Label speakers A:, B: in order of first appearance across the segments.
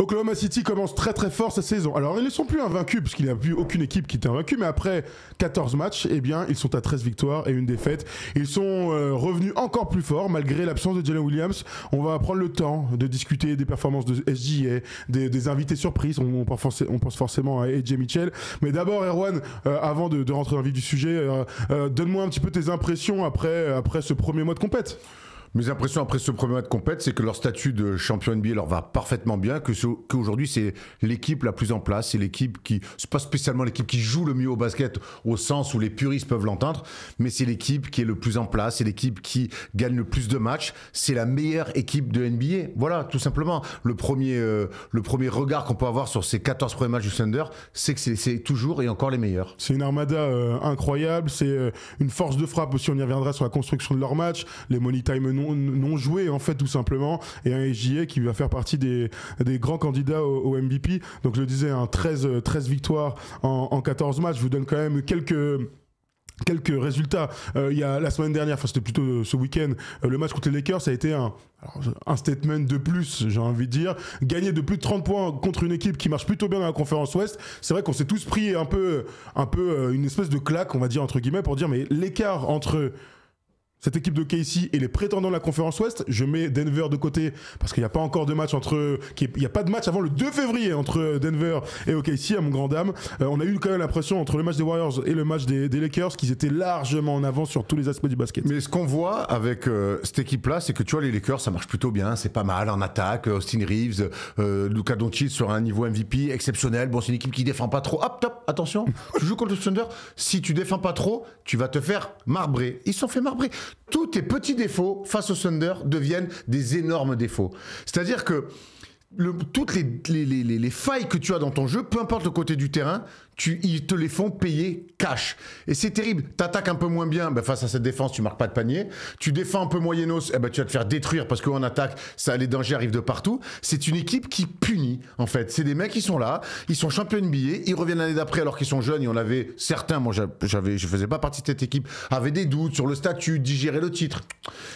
A: Oklahoma City commence très très fort cette saison. Alors ils ne sont plus invaincus puisqu'il n'y a plus aucune équipe qui était invaincue, mais après 14 matchs, eh bien ils sont à 13 victoires et une défaite. Ils sont revenus encore plus forts malgré l'absence de Jalen Williams. On va prendre le temps de discuter des performances de SGA, des invités surprises. On pense forcément à AJ Mitchell. Mais d'abord Erwan, avant de rentrer dans le vif du sujet, donne-moi un petit peu tes impressions après ce premier mois de compète.
B: Mes impressions après ce premier match de compète, c'est que leur statut de champion NBA leur va parfaitement bien, qu'aujourd'hui c'est l'équipe la plus en place, c'est l'équipe qui, c'est pas spécialement l'équipe qui joue le mieux au basket au sens où les puristes peuvent l'entendre, mais c'est l'équipe qui est le plus en place, c'est l'équipe qui gagne le plus de matchs, c'est la meilleure équipe de NBA. Voilà, tout simplement. Le premier regard qu'on peut avoir sur ces 14 premiers matchs du Thunder, c'est que c'est toujours et encore les meilleurs.
A: C'est une armada incroyable, c'est une force de frappe aussi, on y reviendra sur la construction de leur match, les money time non joué en fait tout simplement, et un SGA qui va faire partie des grands candidats au MVP. Donc je le disais, 13 victoires en 14 matchs. Je vous donne quand même quelques résultats. Il y a la semaine dernière, enfin c'était plutôt ce week-end, le match contre les Lakers, ça a été un statement de plus, j'ai envie de dire. Gagner de plus de 30 points contre une équipe qui marche plutôt bien dans la conférence Ouest, c'est vrai qu'on s'est tous pris un peu une espèce de claque, on va dire entre guillemets, pour dire mais l'écart entre cette équipe de KC et les prétendants de la conférence Ouest, je mets Denver de côté parce qu'il n'y a pas encore de match il n'y a pas de match avant le 2 février entre Denver et OKC, à mon grand dame. On a eu quand même l'impression entre le match des Warriors et le match des Lakers qu'ils étaient largement en avance sur tous les aspects du basket.
B: Mais ce qu'on voit avec cette équipe-là, c'est que tu vois, les Lakers, ça marche plutôt bien, c'est pas mal en attaque. Austin Reeves, Luka Doncic sur un niveau MVP exceptionnel. Bon, c'est une équipe qui défend pas trop. Hop, top, attention, tu joues contre le Thunder. Si tu défends pas trop, tu vas te faire marbrer. Ils se sont fait marbrer. Tous tes petits défauts face au Thunder deviennent des énormes défauts. C'est-à-dire que toutes les failles que tu as dans ton jeu, peu importe le côté du terrain, ils te les font payer cash. Et c'est terrible. T'attaques un peu moins bien, face à cette défense, tu marques pas de panier. Tu défends un peu moyennos, tu vas te faire détruire parce qu'en attaque, les dangers arrivent de partout. C'est une équipe qui punit, en fait. C'est des mecs qui sont là, ils sont champions NBA, ils reviennent l'année d'après alors qu'ils sont jeunes et on avait certains, moi je faisais pas partie de cette équipe, avaient des doutes sur le statut, digérer le titre.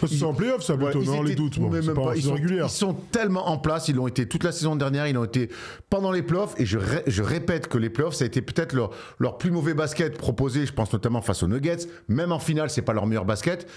A: C'est en playoff ça plutôt, non, les doutes. Bon, c'est pas régulière.
B: Ils sont tellement en place, ils l'ont été toute la saison dernière, ils l'ont été pendant les playoffs et je répète que les playoffs, ça a été peut-être leur plus mauvais basket proposé, je pense notamment face aux Nuggets. Même en finale, c'est pas leur meilleur basket.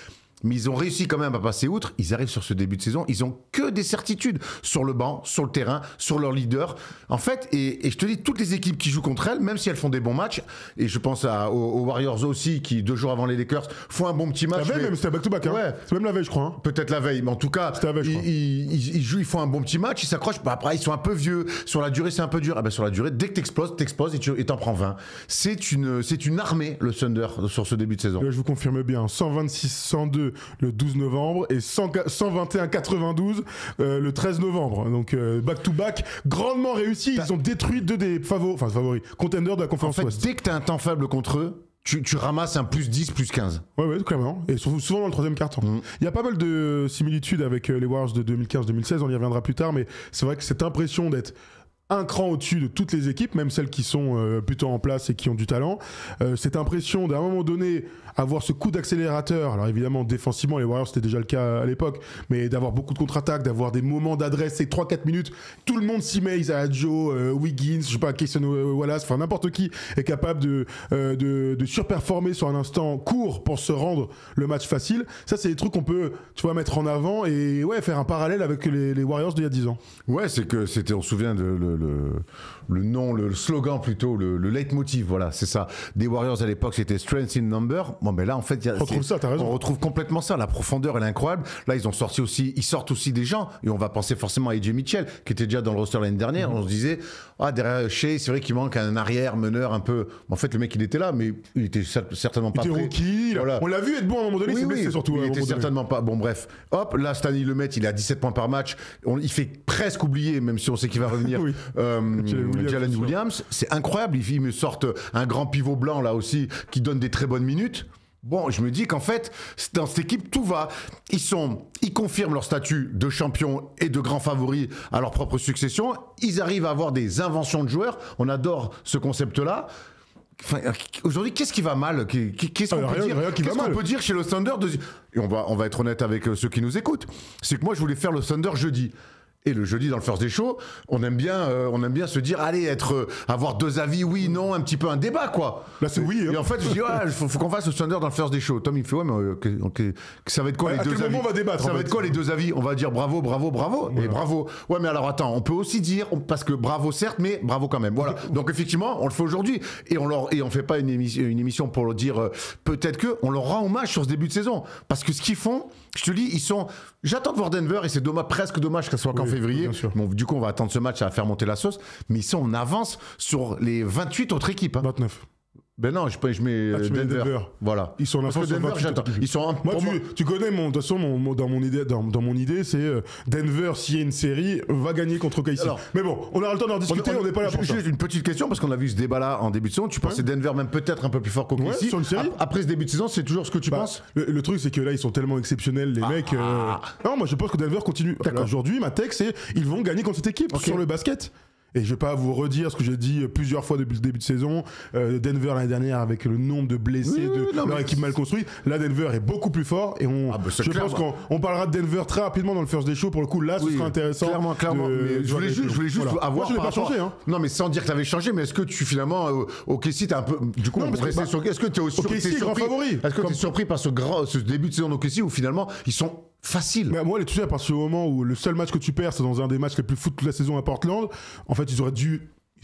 B: Mais ils ont réussi quand même à passer outre. Ils arrivent sur ce début de saison. Ils ont que des certitudes sur le banc, sur le terrain, sur leur leader. En fait, et je te dis, toutes les équipes qui jouent contre elles, même si elles font des bons matchs, et je pense aux Warriors aussi, qui 2 jours avant les Lakers font un bon petit match.
A: La veille même, c'était back-to-back. Hein. Ouais. C'est même la veille, je crois. Hein.
B: Peut-être la veille, mais en tout cas, ils jouent, ils font un bon petit match, ils s'accrochent. Après, ils sont un peu vieux. Sur la durée, c'est un peu dur. Sur la durée, dès que t'exploses et t'en prends 20. C'est une armée, le Thunder, sur ce début de saison.
A: Là, je vous confirme bien, 126-102 le 12 novembre et 121-92 le 13 novembre. Donc back-to-back, grandement réussi. Ils ont détruit 2 des favoris, contenders de la conférence
B: Ouest.
A: Ouest.
B: Dès que tu as un temps faible contre eux, tu ramasses un plus 10, plus 15.
A: Ouais, clairement. Et souvent dans le 3e quart-temps. Il y a pas mal de similitudes avec les Warriors de 2015-2016, on y reviendra plus tard, mais c'est vrai que cette impression d'être un cran au-dessus de toutes les équipes, même celles qui sont plutôt en place et qui ont du talent. Cette impression d'à un moment donné avoir ce coup d'accélérateur, alors évidemment défensivement les Warriors c'était déjà le cas à l'époque, mais d'avoir beaucoup de contre-attaques, d'avoir des moments d'adresse, c'est 3-4 minutes, tout le monde s'y met, Isaiah Joe, Wiggins, je sais pas, Kayson Wallace, enfin n'importe qui est capable de surperformer sur un instant court pour se rendre le match facile. Ça c'est des trucs qu'on peut, tu vois, mettre en avant et faire un parallèle avec les Warriors d'il y a 10 ans.
B: Ouais, c'est que c'était, on se souvient de le nom, le slogan plutôt, le leitmotiv, voilà, c'est ça. Des Warriors à l'époque, c'était Strength in Number. Bon, mais là, en fait, on retrouve complètement ça. La profondeur, elle est incroyable. Là, ils sortent aussi des gens. Et on va penser forcément à AJ Mitchell, qui était déjà dans le roster l'année dernière. On se disait, derrière Shea, c'est vrai qu'il manque un arrière meneur un peu. En fait, le mec, il était là, mais il était certainement pas prêt.
A: Il était rookie. Voilà. On l'a vu être bon à un moment donné, c'est surtout.
B: Il était certainement pas. Bon, bref. Hop, là, cette année, ils le mettent, il est à 17 points par match. Il fait presque oublier, même si on sait qu'il va revenir. Jalen Williams, c'est incroyable. Il me sortent un grand pivot blanc là aussi qui donne des très bonnes minutes. Bon, je me dis qu'en fait, dans cette équipe, tout va. Ils confirment leur statut de champion et de grands favoris à leur propre succession. Ils arrivent à avoir des inventions de joueurs. On adore ce concept-là. Enfin, aujourd'hui, qu'est-ce qui va mal? Qu'est-ce qu'on peut dire chez le Thunder et on va être honnête avec ceux qui nous écoutent. C'est que moi, je voulais faire le Thunder jeudi. Et le jeudi dans le First Day Show, on aime bien se dire, allez, avoir deux avis, oui, non, un petit peu un débat, quoi.
A: Là, c'est oui.
B: Et en fait, je dis, ouais, faut qu'on fasse le Thunder dans le First Day Show. Tom, il me fait, ouais, mais ça va être quoi les deux avis?
A: On va débattre,
B: ça va être quoi les deux avis? On va dire bravo, bravo, bravo, et bravo. Ouais, mais alors attends, on peut aussi dire, parce que bravo certes, mais bravo quand même. Voilà. Donc effectivement, on le fait aujourd'hui, et on fait pas une émission pour leur dire, peut-être que on leur rend hommage sur ce début de saison, parce que ce qu'ils font, je te dis, j'attends de voir Denver, et c'est presque dommage qu'elle soit qu'en février. Bon, du coup, on va attendre ce match, ça va faire monter la sauce. Mais ils sont en avance sur les 28 autres équipes.
A: 29.
B: Ben non, je mets Denver. Voilà.
A: Ils sont en avance sur
B: Denver, j'attends. Ils sont
A: moi, tu connais de toute façon, dans mon idée, c'est Denver, s'il y a une série, va gagner contre KC. Mais bon, on aura le temps d'en discuter, on n'est pas là pour ça.
B: Juste une petite question, parce qu'on a vu ce débat-là en début de saison. Tu penses que Denver même peut-être un peu plus fort qu'OKC
A: sur une série.
B: Après ce début de saison, c'est toujours ce que tu penses?
A: Le truc, c'est que là, ils sont tellement exceptionnels, les mecs. Non, moi, je pense que Denver continue. Aujourd'hui, ma tech, c'est ils vont gagner contre cette équipe sur le basket. Et je vais pas vous redire ce que j'ai dit plusieurs fois depuis le début de saison. Denver l'année dernière, avec le nombre de blessés, leur équipe mal construite. Là, Denver est beaucoup plus fort. Et je pense qu'on parlera de Denver très rapidement dans le First Day Show. Pour le coup, là, ce sera intéressant.
B: Clairement. Mais je voulais juste avoir.
A: Moi, je n'ai pas changé. Hein.
B: Non, mais sans dire que tu avais changé. Mais est-ce que tu finalement, OKC, t'es un peu. Du coup, est-ce que tu es surpris? Est-ce que tu es surpris par ce début de saison d'OKC où finalement, ils sont facile.
A: Mais moi, tu sais, à partir du moment où le seul match que tu perds, c'est dans un des matchs les plus fous de toute la saison à Portland, en fait, ils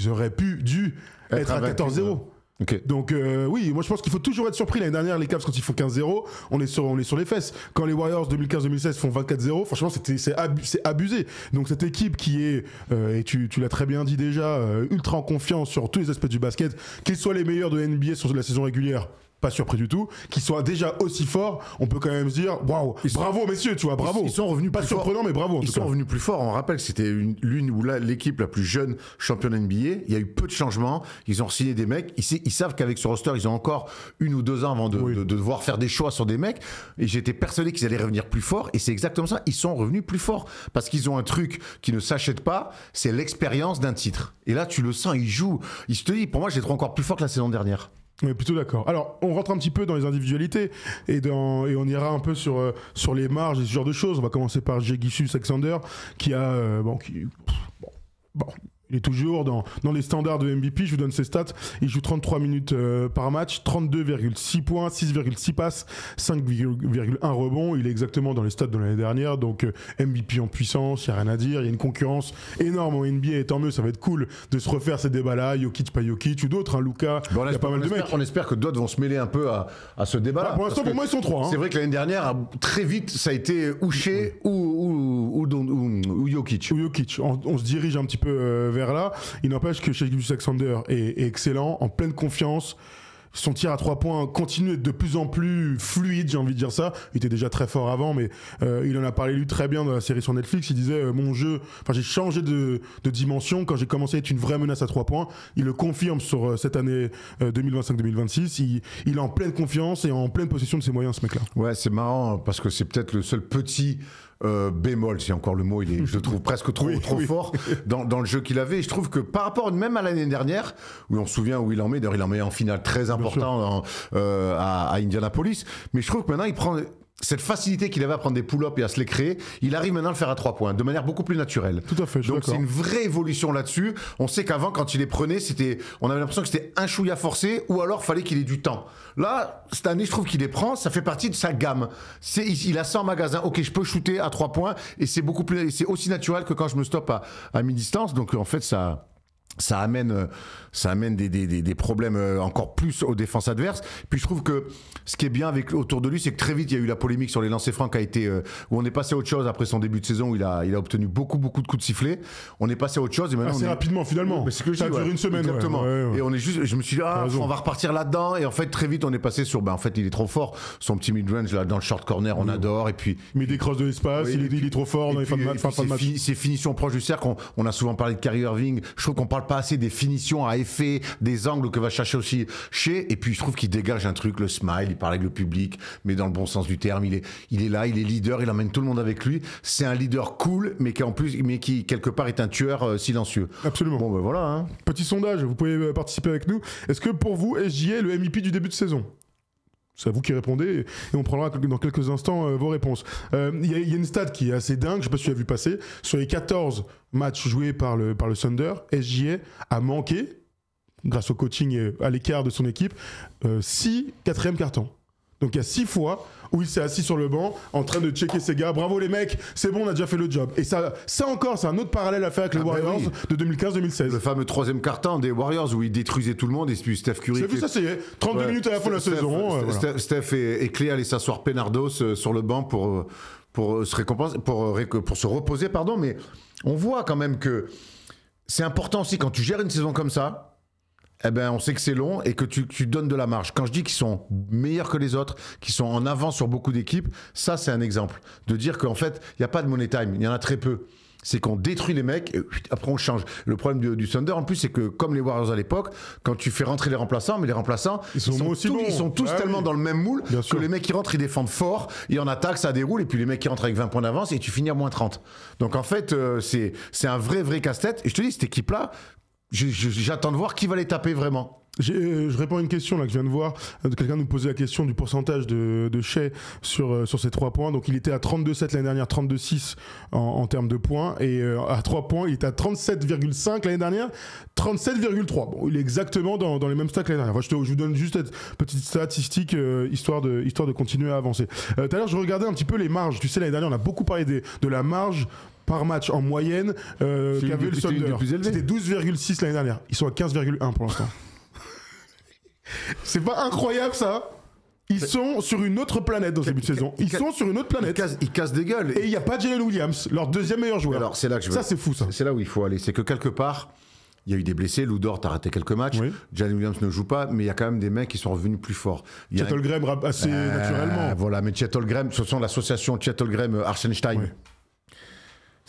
A: auraient pu être à 14-0.
B: Okay.
A: Donc oui, moi je pense qu'il faut toujours être surpris. L'année dernière, les Cavs, quand ils font 15-0, on est sur les fesses. Quand les Warriors 2015-2016 font 24-0, franchement c'est abusé. Donc cette équipe qui est, et tu l'as très bien dit déjà, ultra en confiance sur tous les aspects du basket, qu'ils soient les meilleurs de NBA sur la saison régulière, pas surpris du tout, qu'ils soient déjà aussi forts, on peut quand même se dire waouh, bravo messieurs, tu vois, bravo.
B: Ils sont revenus
A: pas
B: plus
A: surprenant, mais bravo.
B: Ils sont revenus plus forts. On rappelle que c'était l'une ou l'équipe la plus jeune championne NBA. Il y a eu peu de changements. Ils ont signé des mecs. Ils savent qu'avec ce roster, ils ont encore 1 ou 2 ans avant de devoir faire des choix sur des mecs. Et j'étais persuadé qu'ils allaient revenir plus forts. Et c'est exactement ça. Ils sont revenus plus forts parce qu'ils ont un truc qui ne s'achète pas. C'est l'expérience d'un titre. Et là, tu le sens. Ils jouent. Je te dis, pour moi, je les trouve encore plus forts que la saison dernière.
A: Oui, plutôt d'accord. Alors, on rentre un petit peu dans les individualités et on ira un peu sur les marges et ce genre de choses. On va commencer par Gilgeous-Alexander qui a... il est toujours dans les standards de MVP. Je vous donne ses stats. Il joue 33 minutes par match, 32,6 points, 6,6 passes, 5,1 rebonds. Il est exactement dans les stats de l'année dernière. Donc MVP en puissance, il n'y a rien à dire. Il y a une concurrence énorme en NBA. Et tant mieux, ça va être cool de se refaire ces débats-là. Jokic, pas Jokic, ou d'autres. Luka, il y a pas mal de mecs.
B: On espère que d'autres vont se mêler un peu à ce débat-là.
A: Pour l'instant, pour moi, ils sont 3.
B: C'est vrai que l'année dernière, très vite, ça a été Shai ou Jokic.
A: Ou Jokic. On se dirige un petit peu vers là. Il n'empêche que Gilgeous-Alexander est excellent, en pleine confiance. Son tir à 3 points continue d'être de plus en plus fluide, j'ai envie de dire ça. Il était déjà très fort avant, mais il en a parlé lui très bien dans la série sur Netflix. Il disait mon jeu, j'ai changé de dimension quand j'ai commencé à être une vraie menace à 3 points. Il le confirme sur cette année 2025-2026. Il est en pleine confiance et en pleine possession de ses moyens, ce mec-là.
B: Ouais, c'est marrant parce que c'est peut-être le seul petit bémol, si encore le mot, je le trouve presque trop fort dans le jeu qu'il avait. Et je trouve que par rapport même à l'année dernière, où on se souvient où il en met, d'ailleurs il en met en finale très important à Indianapolis, mais je trouve que maintenant il prend cette facilité qu'il avait à prendre des pull-ups et à se les créer, il arrive maintenant à le faire à 3 points, de manière beaucoup plus naturelle.
A: Tout à fait,
B: donc c'est une vraie évolution là-dessus. On sait qu'avant, quand il les prenait, on avait l'impression que c'était un chouïa forcé, ou alors fallait qu'il ait du temps. Là, cette année, je trouve qu'il les prend, ça fait partie de sa gamme. Il a ça en magasin, ok, je peux shooter à 3 points, et c'est aussi naturel que quand je me stoppe à mi-distance, donc en fait, ça amène des problèmes encore plus aux défenses adverses. Puis je trouve que ce qui est bien autour de lui, c'est que très vite il y a eu la polémique sur les lancers francs où on est passé à autre chose après son début de saison où il a obtenu beaucoup de coups de sifflet. On est passé à autre chose et maintenant
A: assez rapidement finalement.
B: Mais c'est que
A: ça a duré une semaine.
B: Exactement. Ouais. Et on est juste, je me suis dit on va repartir là-dedans et en fait très vite on est passé sur en fait il est trop fort. Son petit mid-range là dans le short corner on adore et puis
A: il met des crosses de l'espace, il est trop fort dans les fins de match.
B: Ses finitions proches du cercle, on a souvent parlé de Kyrie Irving. Je trouve qu'on parle pas assez des finitions à effet, des angles que va chercher aussi Shai. Et puis je trouve qu'il dégage un truc, le smile, il parle avec le public, mais dans le bon sens du terme. Il est là, il est leader, il emmène tout le monde avec lui. C'est un leader cool, mais qui quelque part est un tueur silencieux.
A: Absolument.
B: Bon ben voilà. Hein.
A: Petit sondage, vous pouvez participer avec nous. Est-ce que pour vous, SGA est le MVP du début de saison ? C'est à vous qui répondez et on prendra dans quelques instants vos réponses. Il y a une stat qui est assez dingue, je sais pas si tu as vu passer. Sur les 14 matchs joués par le Thunder, SGA a manqué, grâce au coaching et à l'écart de son équipe, 6 quatrièmes cartons. Donc il y a 6 fois où il s'est assis sur le banc en train de checker ses gars. Bravo les mecs, c'est bon, on a déjà fait le job. Et ça encore, c'est un autre parallèle à faire avec les Warriors de 2015-2016.
B: Le fameux troisième quart-temps des Warriors où ils détruisaient tout le monde et puis Steph Curry.
A: C'est vu ça, c'est 32 minutes à la fin de la saison.
B: Steph et Clay allaient s'asseoir peinardos sur le banc pour se reposer, pardon. Mais on voit quand même que c'est important aussi quand tu gères une saison comme ça. Eh ben, on sait que c'est long et que tu donnes de la marge. Quand je dis qu'ils sont meilleurs que les autres, qu'ils sont en avance sur beaucoup d'équipes, ça, c'est un exemple. De dire qu'en fait, il n'y a pas de money time, il y en a très peu. C'est qu'on détruit les mecs et après on change. Le problème du Thunder, en plus, c'est que comme les Warriors à l'époque, quand tu fais rentrer les remplaçants, mais les remplaçants, ils sont tous tellement dans le même moule que les mecs qui rentrent, ils défendent fort, et en attaque, ça déroule, et puis les mecs qui rentrent avec 20 points d'avance, et tu finis à moins 30. Donc en fait, c'est un vrai casse-tête. Et je te dis, cette équipe-là, j'attends de voir qui va les taper vraiment.
A: Je réponds à une question là, que je viens de voir. Quelqu'un nous posait la question du pourcentage de Shai sur ces 3 points. Donc il était à 32,7 l'année dernière, 32,6 en termes de points. Et à 3 points, il était à 37,5 l'année dernière, 37,3. Bon, il est exactement dans les mêmes stats que l'année dernière. Enfin, je vous donne juste cette petite statistique histoire de continuer à avancer. Tout à l'heure, je regardais un petit peu les marges. Tu sais, l'année dernière, on a beaucoup parlé de la marge par match en moyenne qu'avait le Thunder. C'était 12,6 l'année dernière. Ils sont à 15,1 pour l'instant. C'est pas incroyable ça? Ils sont sur une autre planète dans ce début de saison. Ils sont sur une autre planète.
B: Ils cassent des gueules.
A: Et il n'y a pas Jalen Williams, leur deuxième meilleur joueur.
B: Alors, c'est là que je veux...
A: Ça, c'est fou ça.
B: C'est là où il faut aller. C'est que quelque part, il y a eu des blessés. Lou Dort a raté quelques matchs. Oui. Jalen Williams ne joue pas, mais il y a quand même des mecs qui sont revenus plus forts.
A: Chet Holmgren assez naturellement.
B: Voilà, mais Chet Holmgren, ce sont l'association Chet Holmgren-Arsenstein. Oui.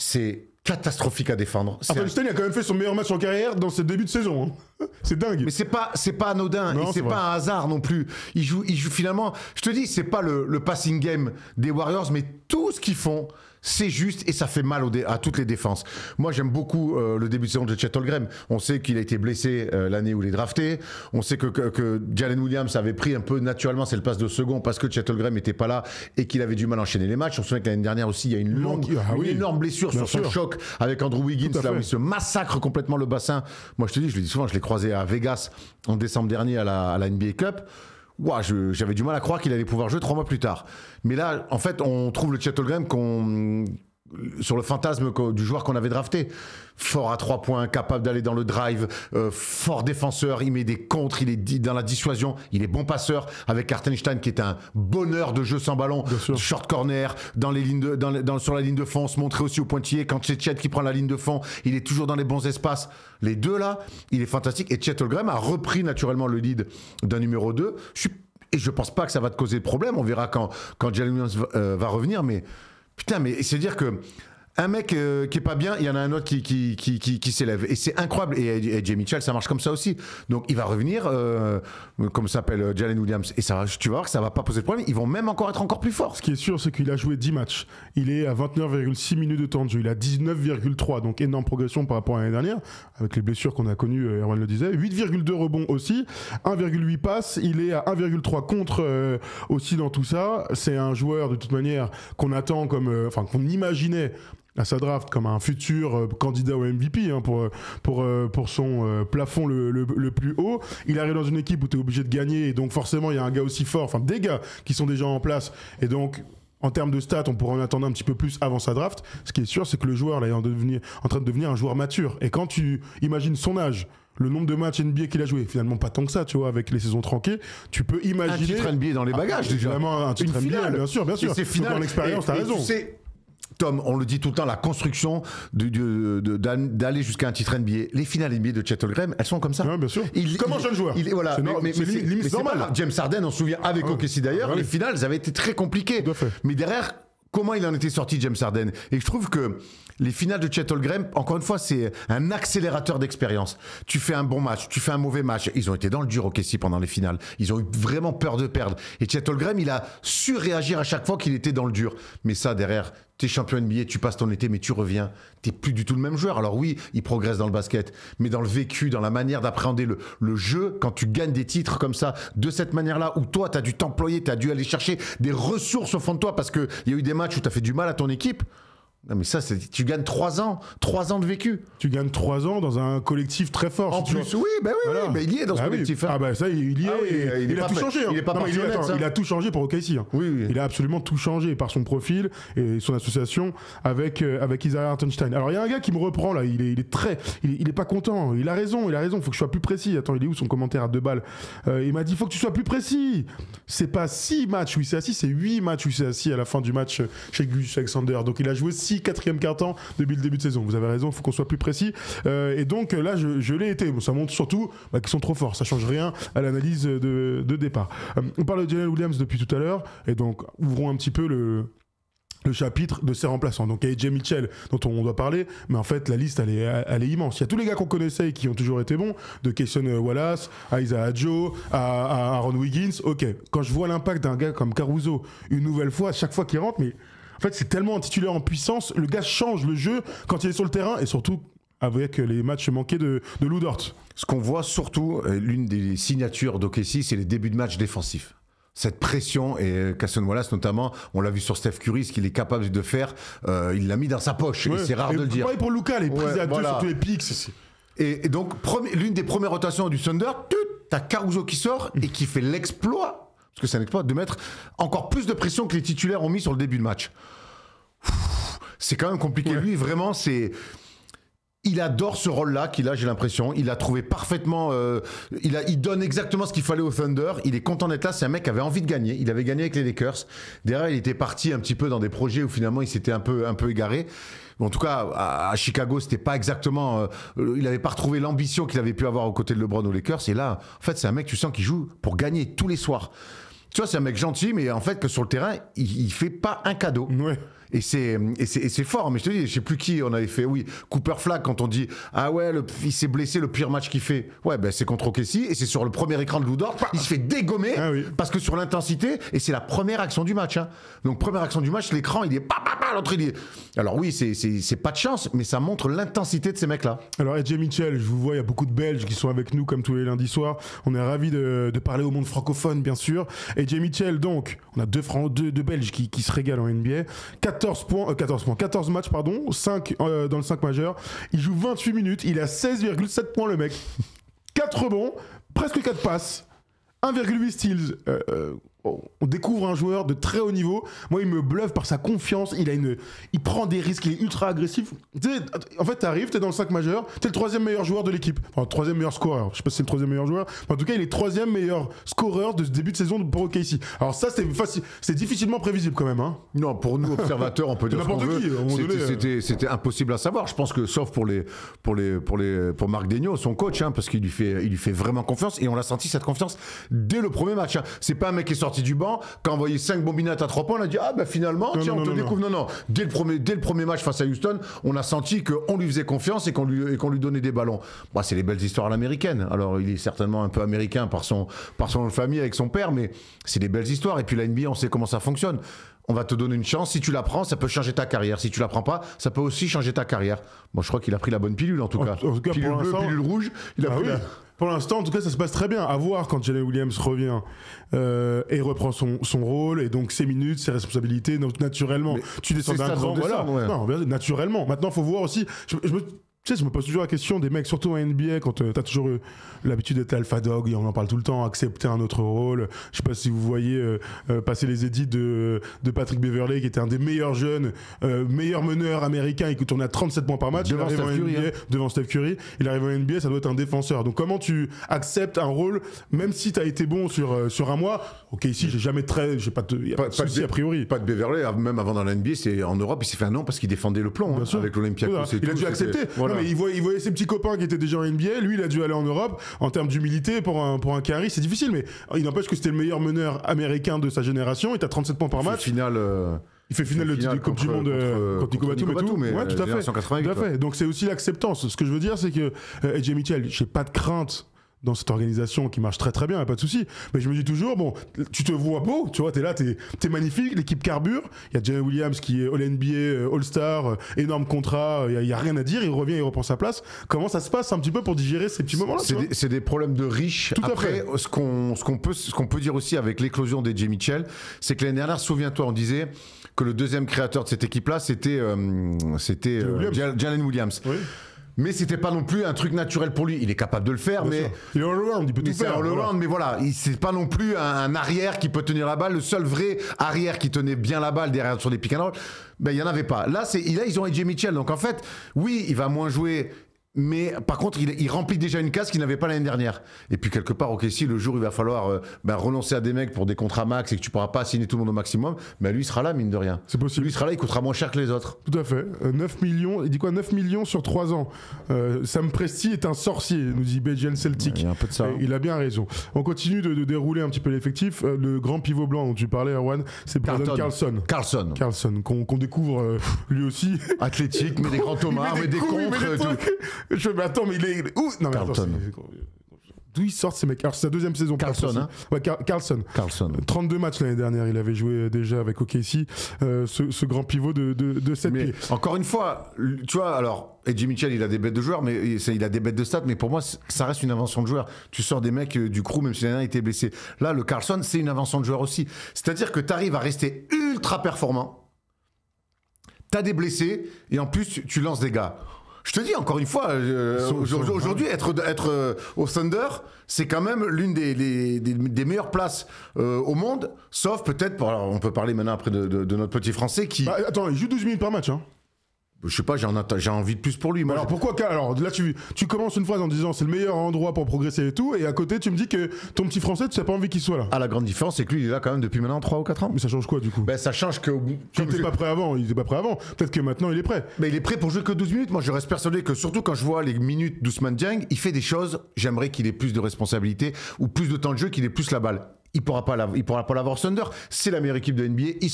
B: C'est catastrophique à défendre.
A: Arsenstein a quand même fait son meilleur match en carrière dans ce début de saison. Hein. C'est dingue.
B: Mais c'est pas anodin. Non, et c'est pas un hasard non plus. Il joue finalement. Je te dis, c'est pas le passing game des Warriors, mais tout ce qu'ils font, c'est juste et ça fait mal à toutes les défenses. Moi, j'aime beaucoup le début de saison de Chet Holmgren. On sait qu'il a été blessé l'année où il est drafté. On sait que Jalen Williams avait pris un peu naturellement, c'est le passe de second parce que Chet Holmgren n'était pas là et qu'il avait du mal à enchaîner les matchs. On se souvient que l'année dernière aussi, il y a une énorme blessure sur son choc avec Andrew Wiggins, là où il se massacre complètement le bassin. Moi, je te dis, je le dis souvent, je l'ai croisé à Vegas en décembre dernier à la NBA Cup. Wow, j'avais du mal à croire qu'il allait pouvoir jouer 3 mois plus tard. Mais là, en fait, on trouve le Chet Holmgren sur le fantasme du joueur qu'on avait drafté. Fort à 3 points, capable d'aller dans le drive, fort défenseur, il met des contres, il est dans la dissuasion, il est bon passeur, avec Hartenstein qui est un bonheur de jeu sans ballon, short corner, sur la ligne de fond, se montrer aussi au pointillé. Quand c'est Chet qui prend la ligne de fond, il est toujours dans les bons espaces. Les deux là, il est fantastique. Et Chet Holmgren a repris naturellement le lead d'un numéro 2. Et je pense pas que ça va te causer de problème. On verra quand Jalen Williams va revenir. Mais putain, mais c'est dire que un mec qui est pas bien, il y en a un autre qui s'élève. Et c'est incroyable. Et Jay Mitchell, ça marche comme ça aussi. Donc il va revenir, comme s'appelle Jalen Williams. Et ça, tu vas voir que ça va pas poser de problème. Ils vont même être encore plus forts.
A: Ce qui est sûr, c'est qu'il a joué 10 matchs. Il est à 29,6 minutes de temps de jeu. Il a 19,3. Donc énorme progression par rapport à l'année dernière. Avec les blessures qu'on a connues, Erwan le disait. 8,2 rebonds aussi. 1,8 passes. Il est à 1,3 contre aussi dans tout ça. C'est un joueur de toute manière qu'on attend qu'on imaginait à sa draft comme un futur candidat au MVP pour son plafond le plus haut. Il arrive dans une équipe où tu es obligé de gagner et donc forcément il y a un gars aussi fort, enfin des gars qui sont déjà en place et donc en termes de stats on pourrait en attendre un petit peu plus avant sa draft. Ce qui est sûr c'est que le joueur là, est en train de devenir un joueur mature et quand tu imagines son âge, le nombre de matchs NBA qu'il a joué, finalement pas tant que ça, tu vois, avec les saisons tranquées, tu peux imaginer...
B: Un titre NBA dans les bagages déjà.
A: Vraiment un titre NBA, bien sûr.
B: Et c'est final.
A: Dans l'expérience, t'as raison.
B: Tu sais, Tom, on le dit tout le temps, la construction d'aller jusqu'à un titre NBA. Les finales NBA de Chet Holmgren, elles sont comme ça.
A: Oui, bien sûr. Comme un jeune joueur.
B: Voilà,
A: c'est limite normal.
B: James Harden, on se souvient avec OKC d'ailleurs, les finales, elles avaient été très compliquées. Mais derrière, comment il en était sorti, James Harden? Et je trouve que les finales de Chet Holmgren, encore une fois, c'est un accélérateur d'expérience. Tu fais un bon match, tu fais un mauvais match. Ils ont été dans le dur OKC pendant les finales. Ils ont eu vraiment peur de perdre. Et Chet Holmgren, il a su réagir à chaque fois qu'il était dans le dur. Mais ça, derrière, T'es champion NBA, tu passes ton été, mais tu reviens, t'es plus du tout le même joueur. Alors oui, il progresse dans le basket, mais dans le vécu, dans la manière d'appréhender le jeu, quand tu gagnes des titres comme ça, de cette manière-là, où toi, t'as dû t'employer, t'as dû aller chercher des ressources au fond de toi, parce qu'il y a eu des matchs où t'as fait du mal à ton équipe. Non mais ça, tu gagnes 3 ans de vécu.
A: Tu gagnes 3 ans dans un collectif très fort.
B: En plus, oui, voilà. Mais il y est dans ce collectif.
A: Oui. Ah bah ça, il y est. Il a tout changé.
B: Il est pas parti honnête,
A: il a tout changé pour OKC.
B: Oui.
A: Il a absolument tout changé par son profil et son association avec Isaiah Hartenstein. Alors il y a un gars qui me reprend là. Il est pas content. Il a raison. Faut que je sois plus précis. Attends, il est où son commentaire à 2 balles? Il m'a dit faut que tu sois plus précis. C'est pas 6 matchs où il s'est assis, c'est 8 matchs où il s'est assis à la fin du match chez Gus Alexander. Donc il a joué 6 quatrième quart-temps depuis le début de saison. Vous avez raison, il faut qu'on soit plus précis. Et donc là, je l'ai été. Bon, ça montre surtout qu'ils sont trop forts. Ça change rien à l'analyse de départ. On parle de Jalen Williams depuis tout à l'heure. Et donc, ouvrons un petit peu le chapitre de ses remplaçants. Donc il y a AJ Mitchell dont on doit parler, mais en fait la liste elle est immense. Il y a tous les gars qu'on connaissait et qui ont toujours été bons, de Kayson Wallace, à Isaiah Joe, à Aaron Wiggins. Ok, quand je vois l'impact d'un gars comme Caruso, une nouvelle fois, à chaque fois qu'il rentre, mais en fait c'est tellement un titulaire en puissance, le gars change le jeu quand il est sur le terrain et surtout avec les matchs manqués de Lou Dort.
B: Ce qu'on voit surtout, l'une des signatures d'OKC, c'est les débuts de match défensifs. Cette pression, et Cason Wallace notamment, on l'a vu sur Steph Curry, ce qu'il est capable de faire, il l'a mis dans sa poche, et c'est rare de le dire.
A: Pareil pour Luka, les prises à deux sur tous les pics.
B: Et donc, l'une des premières rotations du Thunder, t'as Caruso qui sort et qui fait l'exploit, parce que c'est un exploit, de mettre encore plus de pression que les titulaires ont mis sur le début de match. C'est quand même compliqué. Lui, vraiment, il adore ce rôle-là qu'il a, j'ai l'impression. Il a trouvé parfaitement... il donne exactement ce qu'il fallait au Thunder. Il est content d'être là. C'est un mec qui avait envie de gagner. Il avait gagné avec les Lakers. Derrière, il était parti un petit peu dans des projets où finalement, il s'était un peu égaré. En tout cas, à Chicago, c'était pas exactement... il n'avait pas retrouvé l'ambition qu'il avait pu avoir aux côtés de LeBron aux Lakers. Et là, en fait, c'est un mec, tu sens, qui joue pour gagner tous les soirs. Tu vois, c'est un mec gentil, mais en fait, que sur le terrain, il fait pas un cadeau.
A: Ouais.
B: Et c'est fort, mais je te dis, je sais plus qui on avait fait, Cooper Flag, quand on dit, ah ouais, il s'est blessé, le pire match qu'il fait. Ouais, ben c'est contre OKC, et c'est sur le premier écran de Lou Dort, il se fait dégommer, parce que sur l'intensité, et c'est la première action du match. Hein. Donc, première action du match, l'écran, il est l'autre, il est... Alors oui, c'est pas de chance, mais ça montre l'intensité de ces mecs-là.
A: Alors, AJ Mitchell, je vous vois, il y a beaucoup de Belges qui sont avec nous, comme tous les lundis soirs. On est ravis de parler au monde francophone, bien sûr. AJ Mitchell, donc, on a deux Belges qui se régalent en NBA. 14 matchs, 5 dans le 5 majeur. Il joue 28 minutes, il a 16,7 points le mec. 4 rebonds, presque 4 passes, 1,8 steals. On découvre un joueur de très haut niveau. Moi, il me bluffe par sa confiance. Il prend des risques, il est ultra agressif. En fait, t'arrives, t'es dans le 5 majeur, t'es le 3e meilleur joueur de l'équipe. Enfin, 3e meilleur scoreur. Je sais pas si c'est le 3e meilleur joueur. Mais en tout cas, il est 3e meilleur scoreur de ce début de saison pour OKC. Alors ça, c'est difficilement prévisible quand même. Hein.
B: Non, pour nous, observateurs, on peut dire ce qu'on veut. C'était impossible à savoir. Je pense que, sauf pour Marc Daigneault, son coach, hein, parce qu'il lui fait vraiment confiance. Et on l'a senti, cette confiance, dès le premier match. Hein. C'est pas un mec qui est sorti du banc, qui a envoyé 5 bombinates à 3 points, on a dit finalement, on te découvre. Non. Dès le premier match face à Houston, on a senti qu'on lui faisait confiance et qu'on lui donnait des ballons. Bon, c'est les belles histoires à l'américaine. Alors il est certainement un peu américain par son nom de famille avec son père, mais c'est des belles histoires. Et puis la NBA, on sait comment ça fonctionne. On va te donner une chance. Si tu la prends, ça peut changer ta carrière. Si tu la prends pas, ça peut aussi changer ta carrière. Bon, je crois qu'il a pris la bonne pilule en tout cas.
A: En tout cas,
B: pilule bleue, pilule rouge.
A: Pour l'instant, en tout cas, ça se passe très bien. À voir quand Jalen Williams revient et reprend son rôle et donc ses minutes, ses responsabilités. Donc, naturellement, tu descends d'un cran. Voilà. Non, naturellement. Maintenant, il faut voir aussi. Je me pose toujours la question des mecs, surtout en NBA, quand t'as toujours eu l'habitude d'être alpha dog, et on en parle tout le temps, accepter un autre rôle. Je sais pas si vous voyez passer les édits de Patrick Beverley, qui était un des meilleurs jeunes, meilleurs meneurs américains, et qui tournait à 37 points par match. Devant Steph Curry. Il arrive en NBA, ça doit être un défenseur. Donc comment tu acceptes un rôle, même si t'as été bon sur un mois? Ok, ici, j'ai pas de souci a priori.
B: Pas de Beverley, même avant dans la NBA, en Europe, il s'est fait un nom parce qu'il défendait le plomb avec l'Olympiakos.
A: Il a dû accepter. Voilà. Non, mais il voyait ses petits copains qui étaient déjà en NBA, lui il a dû aller en Europe. En termes d'humilité pour un Curry, c'est difficile, mais il n'empêche que c'était le meilleur meneur américain de sa génération. Il a 37 points par match. Il fait finale de Coupe du Monde contre Nico Batum et tout. Ouais, tout à fait. Donc c'est aussi l'acceptance. Ce que je veux dire, c'est que AJ Mitchell, j'ai pas de crainte dans cette organisation qui marche très très bien, y a pas de souci. Mais je me dis toujours, bon, tu te vois beau, tu vois, t'es là, t'es magnifique, l'équipe carbure. Il y a Jalen Williams qui est All-NBA, All-Star, énorme contrat, il y a rien à dire, il revient, il reprend sa place. Comment ça se passe un petit peu pour digérer ces petits moments-là?
B: C'est des problèmes de riches.
A: Tout
B: Après, ce qu'on peut dire aussi avec l'éclosion des Jay Mitchell, c'est que l'année dernière, souviens-toi, on disait que le deuxième créateur de cette équipe-là, c'était Jalen Williams.
A: Oui.
B: Mais c'était pas non plus un truc naturel pour lui. Il est capable de le faire,
A: Bien
B: mais
A: sûr. Il est all-around, il peut tout faire.
B: All-around, mais voilà, c'est pas non plus un arrière qui peut tenir la balle. Le seul vrai arrière qui tenait bien la balle derrière sur des pick and roll, ben il y en avait pas. Là, ils ont AJ Mitchell, donc en fait, oui, il va moins jouer. Mais par contre, il remplit déjà une case qu'il n'avait pas l'année dernière. Et puis quelque part, ok, si le jour où il va falloir renoncer à des mecs pour des contrats max et que tu pourras pas signer tout le monde au maximum, ben lui il sera là, mine de rien.
A: C'est possible.
B: Lui il sera là, il coûtera moins cher que les autres.
A: Tout à fait. 9 millions, il dit quoi? 9 millions sur 3 ans. Sam Presti est un sorcier, nous dit BGL Celtic.
B: Il y a un peu de ça.
A: Il a bien raison. On continue de dérouler un petit peu l'effectif. Le grand pivot blanc dont tu parlais, Erwan, c'est Brandon Carlson. Carlson, qu'on découvre lui aussi.
B: Athlétique, mais des grands tomards, mais des contres.
A: Mais attends, mais il est où? Non, mais
B: Carlton.
A: D'où ils sortent ces mecs? Alors, c'est sa deuxième saison.
B: Carlson, hein?
A: Ouais, Carlson. 32 matchs l'année dernière. Il avait joué déjà avec OKC. Ce grand pivot de 7 pieds.
B: Encore une fois, tu vois, alors, AJ Mitchell, il a des bêtes de joueurs, mais il a des bêtes de stats, mais pour moi, ça reste une invention de joueur. Tu sors des mecs du crew, même si l'année dernière, il était blessé. Là, le Carlson, c'est une invention de joueur aussi. C'est-à-dire que tu arrives à rester ultra performant. T'as des blessés, et en plus, tu lances des gars. Je te dis encore une fois, aujourd'hui, être au Thunder, c'est quand même l'une des meilleures places au monde, sauf peut-être, alors on peut parler maintenant après de notre petit Français qui...
A: Bah, attends, il joue 12 minutes par match, hein.
B: Je sais pas, j'ai envie de plus pour lui. Moi,
A: alors pourquoi? Alors là, tu commences une phrase en disant c'est le meilleur endroit pour progresser et tout, et à côté, tu me dis que ton petit Français, tu n'as pas envie qu'il soit là.
B: Ah, la grande différence, c'est que lui, il est là quand même depuis maintenant 3 ou 4 ans.
A: Mais ça change quoi du coup?
B: Ben, ça change que.
A: Il était pas prêt avant, Peut-être que maintenant, il est prêt.
B: Mais il est prêt pour jouer que 12 minutes. Moi, je reste persuadé que surtout quand je vois les minutes d'Ousmane Dieng, il fait des choses. J'aimerais qu'il ait plus de responsabilités ou plus de temps de jeu, qu'il ait plus la balle. Il pourra pas l'avoir au Thunder. C'est la meilleure équipe de NBA. Ils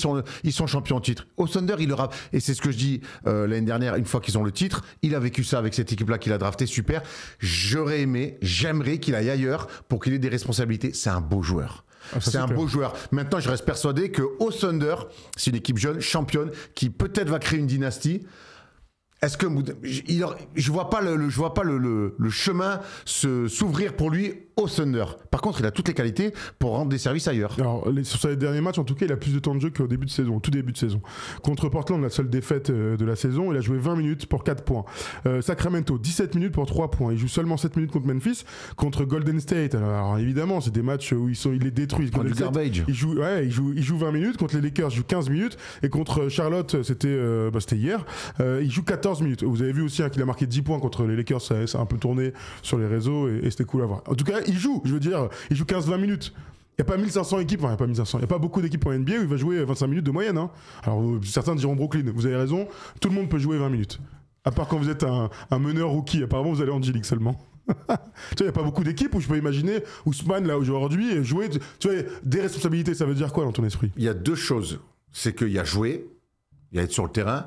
B: sont champions en titre. Au Thunder, il aura, et c'est ce que je dis l'année dernière, une fois qu'ils ont le titre, il a vécu ça avec cette équipe-là qu'il a drafté, super. J'aimerais qu'il aille ailleurs pour qu'il ait des responsabilités. C'est un beau joueur. C'est un beau joueur. Maintenant, je reste persuadé qu'au Thunder, c'est une équipe jeune, championne, qui peut-être va créer une dynastie. Est-ce que je vois pas le chemin s'ouvrir pour lui au Thunder. Par contre, il a toutes les qualités pour rendre des services ailleurs.
A: Alors, sur ses derniers matchs, en tout cas, il a plus de temps de jeu qu'au début de saison, tout début de saison. Contre Portland, la seule défaite de la saison, il a joué 20 minutes pour 4 points. Sacramento, 17 minutes pour 3 points. Il joue seulement 7 minutes contre Memphis. Contre Golden State, alors évidemment, c'est des matchs où il les détruit.
B: Du garbage.
A: Il joue 20 minutes. Contre les Lakers, il joue 15 minutes. Et contre Charlotte, c'était hier, il joue 14 minutes. Vous avez vu aussi qu'il a marqué 10 points contre les Lakers, ça a un peu tourné sur les réseaux et c'était cool à voir. En tout cas, il joue 15-20 minutes. Il n'y a pas 1500 équipes, enfin, il n'y a pas beaucoup d'équipes en NBA où il va jouer 25 minutes de moyenne. Hein. Alors, certains diront Brooklyn, vous avez raison, tout le monde peut jouer 20 minutes. À part quand vous êtes un meneur rookie, apparemment vous allez en G-League seulement. Tu vois, il n'y a pas beaucoup d'équipes où je peux imaginer Ousmane, là, aujourd'hui, jouer. Tu vois, des responsabilités, ça veut dire quoi dans ton esprit?
B: Il y a deux choses. C'est qu'il y a jouer, il y a être sur le terrain,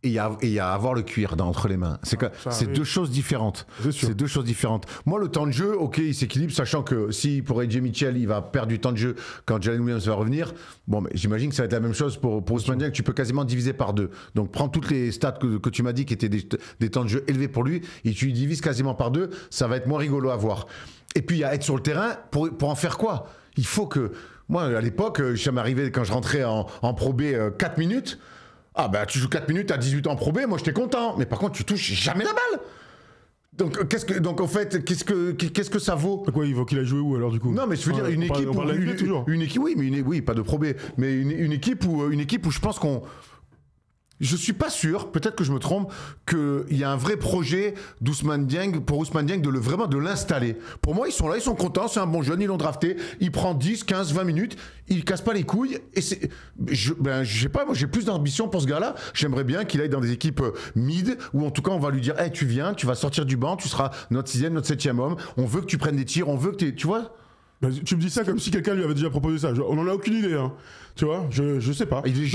B: et il y a avoir le cuir entre les mains. C'est deux choses différentes. C'est deux choses différentes. Moi, le temps de jeu, ok, il s'équilibre, sachant que si pour AJ Mitchell, il va perdre du temps de jeu quand Jalen Williams va revenir, bon, mais j'imagine que ça va être la même chose pour Ousmane Dieng, que tu peux quasiment diviser par deux. Donc, prends toutes les stats que tu m'as dit qui étaient des temps de jeu élevés pour lui, et tu divises quasiment par deux, ça va être moins rigolo à voir. Et puis, il y a être sur le terrain pour en faire quoi? Il faut que... Moi, à l'époque, ça m'arrivait quand je rentrais en Pro B 4 minutes. Ah bah tu joues 4 minutes à 18 ans Pro B, moi j'étais content. Mais par contre tu touches jamais la balle. Donc en fait, qu'est-ce que ça vaut?
A: Quoi, il faut qu'il a joué où alors du coup?
B: Non mais je veux dire une équipe une équipe oui, pas de Pro B, mais une équipe où je pense qu'on... Je suis pas sûr, peut-être que je me trompe, qu'il y a un vrai projet d'Ousmane Dieng, pour Ousmane Dieng vraiment de l'installer. Pour moi, ils sont là, ils sont contents, c'est un bon jeune, ils l'ont drafté, il prend 10, 15, 20 minutes, il casse pas les couilles, et je sais pas, moi j'ai plus d'ambition pour ce gars-là, j'aimerais bien qu'il aille dans des équipes mid, où en tout cas on va lui dire, hey, tu viens, tu vas sortir du banc, tu seras notre 6e, notre 7e homme, on veut que tu prennes des tirs, on veut que tu vois.
A: Bah, tu me dis ça comme si quelqu'un lui avait déjà proposé ça. On en a aucune idée, hein. Tu vois, je sais pas.
B: Il est
A: Mais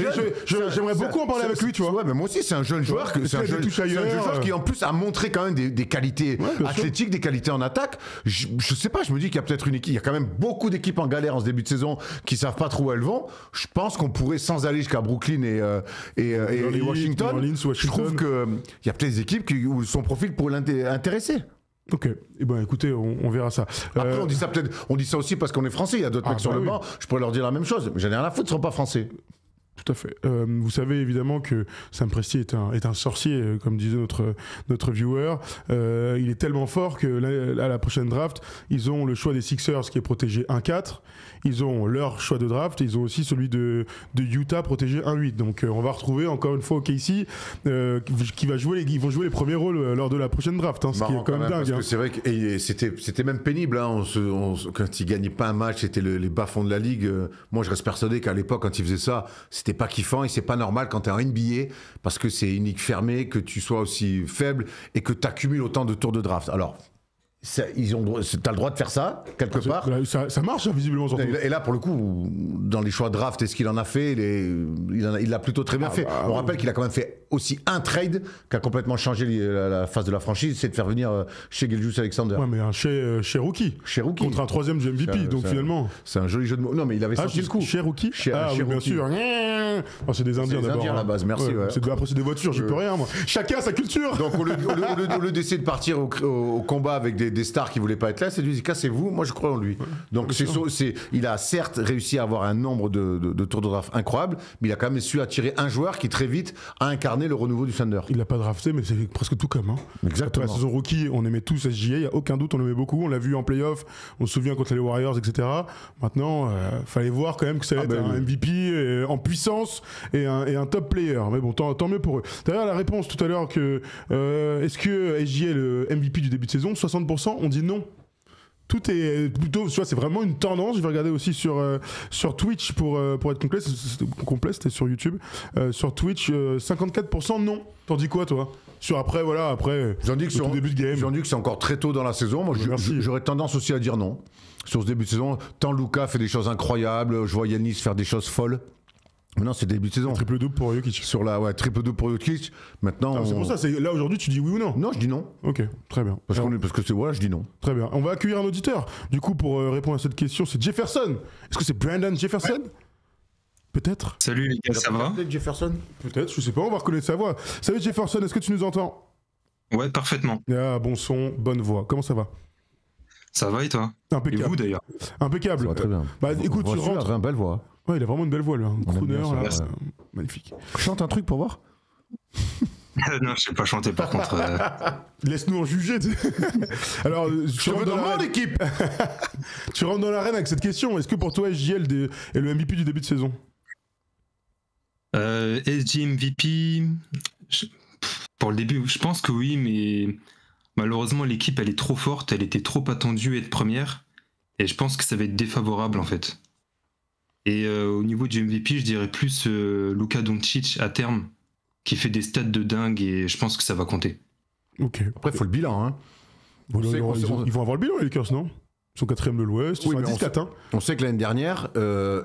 B: jeune.
A: j'aimerais beaucoup en parler avec lui, tu vois.
B: Ouais, mais moi aussi, c'est un jeune joueur. C'est un jeune joueur qui, en plus, a montré quand même des qualités athlétiques, des qualités en attaque. Je sais pas, je me dis qu'il y a peut-être une équipe. Il y a quand même beaucoup d'équipes en galère en ce début de saison qui savent pas trop où elles vont. Je pense qu'on pourrait, sans aller jusqu'à Brooklyn et Washington, je trouve qu'il y a peut-être des équipes où son profil pourrait l'intéresser.
A: Ok, eh ben écoutez, on verra ça.
B: Après, on dit ça aussi parce qu'on est français. Il y a d'autres mecs sur le banc. Je pourrais leur dire la même chose, mais j'en ai rien à foutre, ils sont pas français.
A: Tout à fait. Vous savez évidemment que Sam Presti est un sorcier, comme disait notre viewer. Il est tellement fort que à la prochaine draft, ils ont le choix des Sixers qui est protégé 1-4. Ils ont leur choix de draft. Ils ont aussi celui de Utah protégé 1-8. Donc on va retrouver encore une fois OKC qui va jouer ils vont jouer les premiers rôles lors de la prochaine draft. Hein, ce qui est quand même dingue.
B: Parce que c'est vrai que c'était même pénible. Hein, quand ils gagnaient pas un match, c'était les bas-fonds de la ligue. Moi, je reste persuadé qu'à l'époque, quand ils faisaient ça, c'était pas kiffant et c'est pas normal quand t'es en NBA parce que c'est une ligue fermée, que tu sois aussi faible et que t'accumules autant de tours de draft. Alors, t'as le droit de faire ça, quelque part.
A: Ça marche, visiblement, surtout.
B: Et là, pour le coup, dans les choix de draft, est-ce qu'il en a fait il l'a plutôt très bien fait. On rappelle qu'il a quand même fait aussi un trade qui a complètement changé la phase de la franchise, c'est de faire venir chez Gilgeous-Alexander.
A: Ouais, mais chez Rookie.
B: Chez Rookie.
A: Contre un troisième du MVP, donc finalement.
B: C'est un joli jeu de mots. Non, mais il avait sorti le coup.
A: Chez Rookie
B: chez
A: oui, bien sûr. C'est des Indiens d'abord.
B: Indiens à la base, merci. Ouais.
A: Après, c'est des voitures, j'y peux rien, moi. Chacun a sa culture.
B: Donc, au lieu d'essayer de partir au combat avec des stars qui voulaient pas être là, c'est lui, cassez-vous, moi je crois en lui. Donc, il a certes réussi à avoir un nombre de tours de draft incroyable, mais il a quand même su attirer un joueur qui très vite a incarné le renouveau du Thunder.
A: Il l'a pas drafté, mais c'est presque tout comme. Hein.
B: Exactement.
A: La saison rookie, on aimait tous SGA, il n'y a aucun doute, on l'aimait beaucoup. On l'a vu en playoff, on se souvient contre les Warriors, etc. Maintenant, fallait voir quand même que ça allait être un MVP en puissance et un top player. Mais bon, tant mieux pour eux. D'ailleurs, la réponse tout à l'heure que est-ce que SGA est le MVP du début de saison, 60%, on dit non. Tout est plutôt, tu vois, c'est vraiment une tendance. Je vais regarder aussi sur Twitch pour être complet, c'était sur YouTube. Sur Twitch, 54% non. T'en dis quoi, toi? Après,
B: j'en dis que
A: sur début de game.
B: J'en dis que c'est encore très tôt dans la saison. Moi, j'aurais tendance aussi à dire non. Sur ce début de saison, tant Luka fait des choses incroyables, je vois Yanis faire des choses folles. Maintenant, c'est début de saison.
A: Triple-double pour Jokic.
B: Triple-double pour Jokic. Maintenant.
A: C'est pour ça, là aujourd'hui, tu dis oui ou non?
B: Non, je dis non.
A: Ok, très bien.
B: Parce que je dis non.
A: Très bien. On va accueillir un auditeur. Du coup, pour répondre à cette question, c'est Jefferson. Est-ce que c'est Brandon Jefferson? Peut-être.
C: Salut les gars, ça va?
B: Peut-être Jefferson?
A: Peut-être, je sais pas, on va reconnaître sa voix. Salut Jefferson, est-ce que tu nous entends?
C: Ouais, parfaitement.
A: Ah, bon son, bonne voix. Comment ça va?
C: Ça va et toi?
A: Impeccable.
C: Et vous d'ailleurs?
A: Impeccable.
B: Ça va très bien.
A: Écoute, tu rentres.
B: Il a une belle voix.
A: Ouais, il a vraiment une belle voix, là. Un crooner, là. Magnifique.
B: Chante un truc pour voir.
C: Non, je sais pas chanter par contre.
A: Laisse-nous en juger. Alors,
B: tu rentres dans mon équipe.
A: Tu rentres dans l'arène avec cette question. Est-ce que pour toi, SGL est le MVP du début de saison?
C: SG MVP, pour le début, je pense que oui, mais malheureusement, l'équipe, elle est trop forte. Elle était trop attendue à être première. Et je pense que ça va être défavorable, en fait. Et au niveau du MVP, je dirais plus Luka Doncic à terme, qui fait des stats de dingue et je pense que ça va compter.
A: Ok.
B: Après, il faut le bilan. Hein.
A: Bon, ils vont avoir le bilan, les Lakers, non? Ils sont 4e de l'Ouest, ils sont à 10-4.
B: On sait que l'année dernière, un